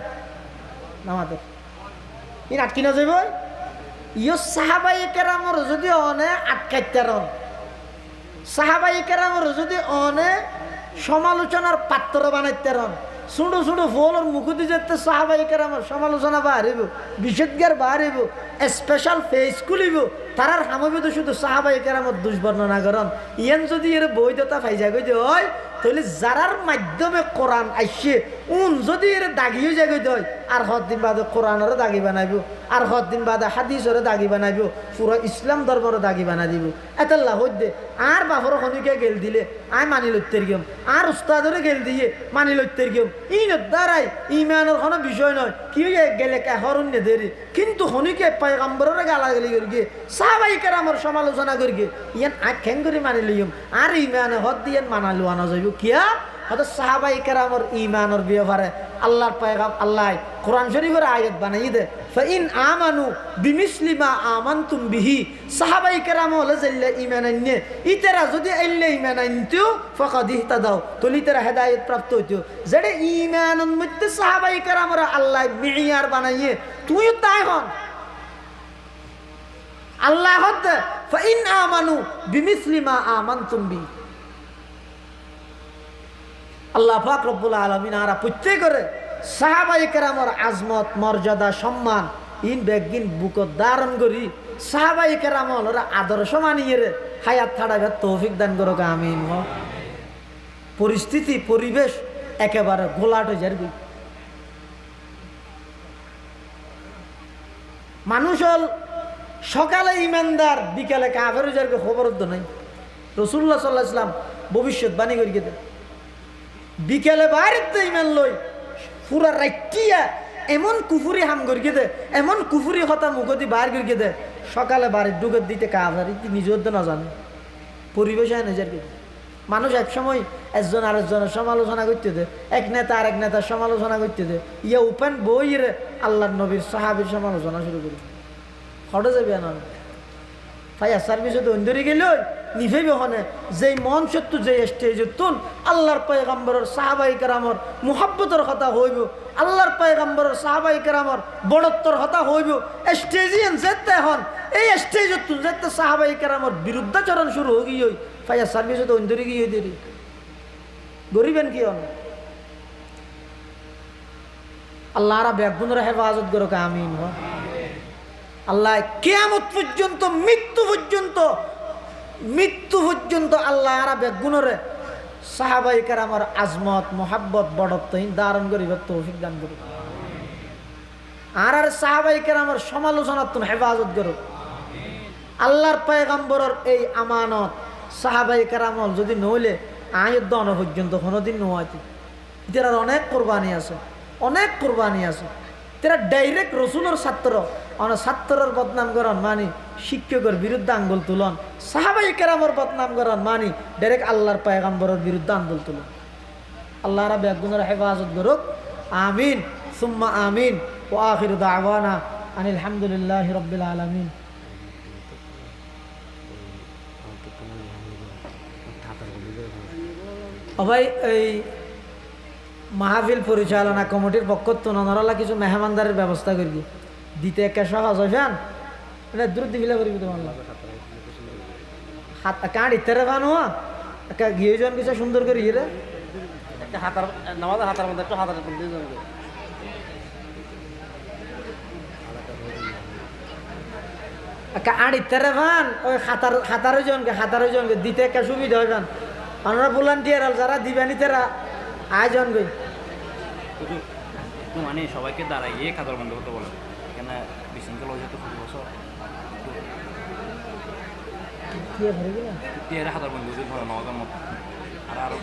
আমাদের ই আটকি না যাইব ইয় সাহাবায়ে কেরামের যদি অনে আটকাইতে রন সাহাবায়ে কেরামের যদি অনে সমালোচনার পাত্র বানাইতে রন ছোটো ছোটো ফোলের মুখতি যেতে সাহাবায়ে কেরামের সমালোচনা বাড়িব নিষেধগার বাড়িব স্পেশাল ফেস খুলিব তারার সামবিত শুধু সাহাবায়ে কেরামের দুষ্বর্ণনা করেন ইয়ান যদি এর বৈধতা পাই যায় যে ওই তাহলে যারার মাধ্যমে কোরআন আইসে যদি এর দাগিও জায়গা দেয় আর দিন বাদে কোরআনেরও দাগি বানাইব আর দিন বাদে হাদিসেরও দাগি বানাইব পুরো ইসলাম ধর্মেরও দাগি বানাই দিব এতাল্লাহ হইতে আর বাপর খনিকে গেল দিলে আয় মানি লইতের গেম আর উস্তাদরে গেল দিয়ে মানি লইতের গেম দ্বারাই ইমানের কোনো বিষয় নয় কি গেলে হরণ্য দেরি কিন্তু খনিকে পয়গম্বরের গালাগালি করি গিয়ে সাহাবাই কেরামের সমালোচনা করি গিয়ে ইয়ান আখ্যান করে মানি লইম আর ইমানে হদ দিয়ে মানা লুয়ানো যাইব কিয়া হয়তো সাহাবাই কেরামের ইমানের ব্যাপারে আল্লাহর পয়গাম আল্লাহ কোরআন শরীফের আয়াত বানাই দে ফাইন আমানু বিমিসলি মা আমানতুম বিহি সাহাবাই কেরাম হলে যাইলে ঈমান আননে ইতারা যদি আইলে ঈমান আনতিও ফাকাদ ইহতাদাও তলি তারা হেদায়েত প্রাপ্ত হইতো যেটা ঈমানের মধ্যে সাহাবাই কেরামরা আল্লাহ মিয়ার বানাইয়ে তুইও তাই হন আল্লাহ হদ ফাইন আমানু বিমিসলি মা আমানতুম বিহি আল্লাহ পাক রব্বুল আলামিন আরা প্রত্যেকরে সাহাবায়ে কেরামের আজমত মর্যাদা সম্মান ইন বেগিন বুকত ধারণ করি সাহাবায়ে কেরামের আদর্শ মানিয়ে রে হায়াত ছাড়াইবার তৌফিক দান করুক আমিন। পরিস্থিতি পরিবেশ একেবারে গোলাট হয়ে যাবে মানুষ হল সকালে ইমানদার বিকালে কাফের হয়ে যাবে খবর তো নাই রাসূলুল্লাহ সাল্লাল্লাহু আলাইহি ওয়াসাল্লাম ভবিষ্যৎবাণী করে গেছেন বিকেলে বাইরে ইমান লই পুরা রাইটিয়া এমন কুফুরি হাম করিয়ে দে এমন কুফুরি কথা মুখতি বার করিয়ে দে সকালে বাড়ির ডুকের দিতে কাভারি নিজের তো না জানে পরিবেশে নিজের মানুষ এক সময় একজন আরেকজনের সমালোচনা করতে দে এক নেতা আরেক নেতার সমালোচনা করতে দে ইয়া উপেন বইরে আল্লাহর নবীর সাহাবীর সমালোচনা শুরু করি হটে যাবে না ফায়ার সার্ভিসে তো অন্ধরি গেল নিভেব হনে যেই মন সত্য যে স্টেজে তুন আল্লাহর পয়গম্বরের সাহাবাই কেরামর মুহাব্বতের কথা হইব আল্লাহর পয়গম্বরের সাহাবাই কেরামর বড়ত্বর কথা হইব স্টেজিয়ান যেতে হন এই স্টেজে তুন যেতে সাহাবাই কেরামর বিরুদ্ধাচরণ শুরু হয়ে গিয়ে ফায়ার সার্ভিসে তো অন্ধরি গিয়ে দেরি গরিবেন কি হন আল্লাহরা ব্যাগুনের হেফাজত করো আমিন। আল্লাহ কিয়ামত পর্যন্ত মৃত্যু পর্যন্ত আল্লাহ আরা বেগুনরে সাহাবাই কেরামের আজমত মোহাব্বত বড়ত্বহীন ধারণ করিবার তৌফিক দান করুক আর সাহাবাই কেরামের সমালোচনা তুমি হেফাজত করুক আল্লাহর পয়গম্বরের এই আমানত সাহাবাই কেরামল যদি নইলে আয়ের দন পর্যন্ত কোনোদিন নোয়াইতে এটার অনেক কোরবানি আছে তেরা ডাইরেক্ট রসুলের ছাত্র ছাত্রের বদনাম করেন মানি শিক্ষকের বিরুদ্ধে আঙ্গুল তুলন সাহাবাই কেরামের বদনাম করেন মানি ডাইরেক্ট আল্লাহর পয়গম্বরের বিরুদ্ধে আঙ্গুল তুলন আল্লাহরা বেগুনের হেফাজত করুক আমিন সুম্মা আমিন ও আখিরু দাওয়ানা আনিল হামদুলিল্লাহি রাব্বিল আলামিন। ভাই এই মাহফিল পরিচালনা কমিটির পক্ষ তো নরলা কিছু মেহমানদারের ব্যবস্থা করি দিতে একটা সহজ হইফান এটা দূর দিবিলা করিবি তোমার হাত কাঁড় ইত্যারে ফান হওয়া একটা গিয়ে যান কিছু সুন্দর করে ইয়ে একটা হাতার নামাজের হাতার মধ্যে একটু হাতার একটা আড় ইত্যারে ফান ওই হাতারো জনকে দিতে একটা সুবিধা হইফান আমরা ভলান্টিয়ার যারা দিবানি তারা আয়োজন করি মানে সবাইকে দাঁড়াইয়ে খাতার বন্ধ করতে বলেন এখানে বিশৃঙ্খল হয়ে যেত 5 বছর হাতার বন্ধ নামাজের মতো আর আরো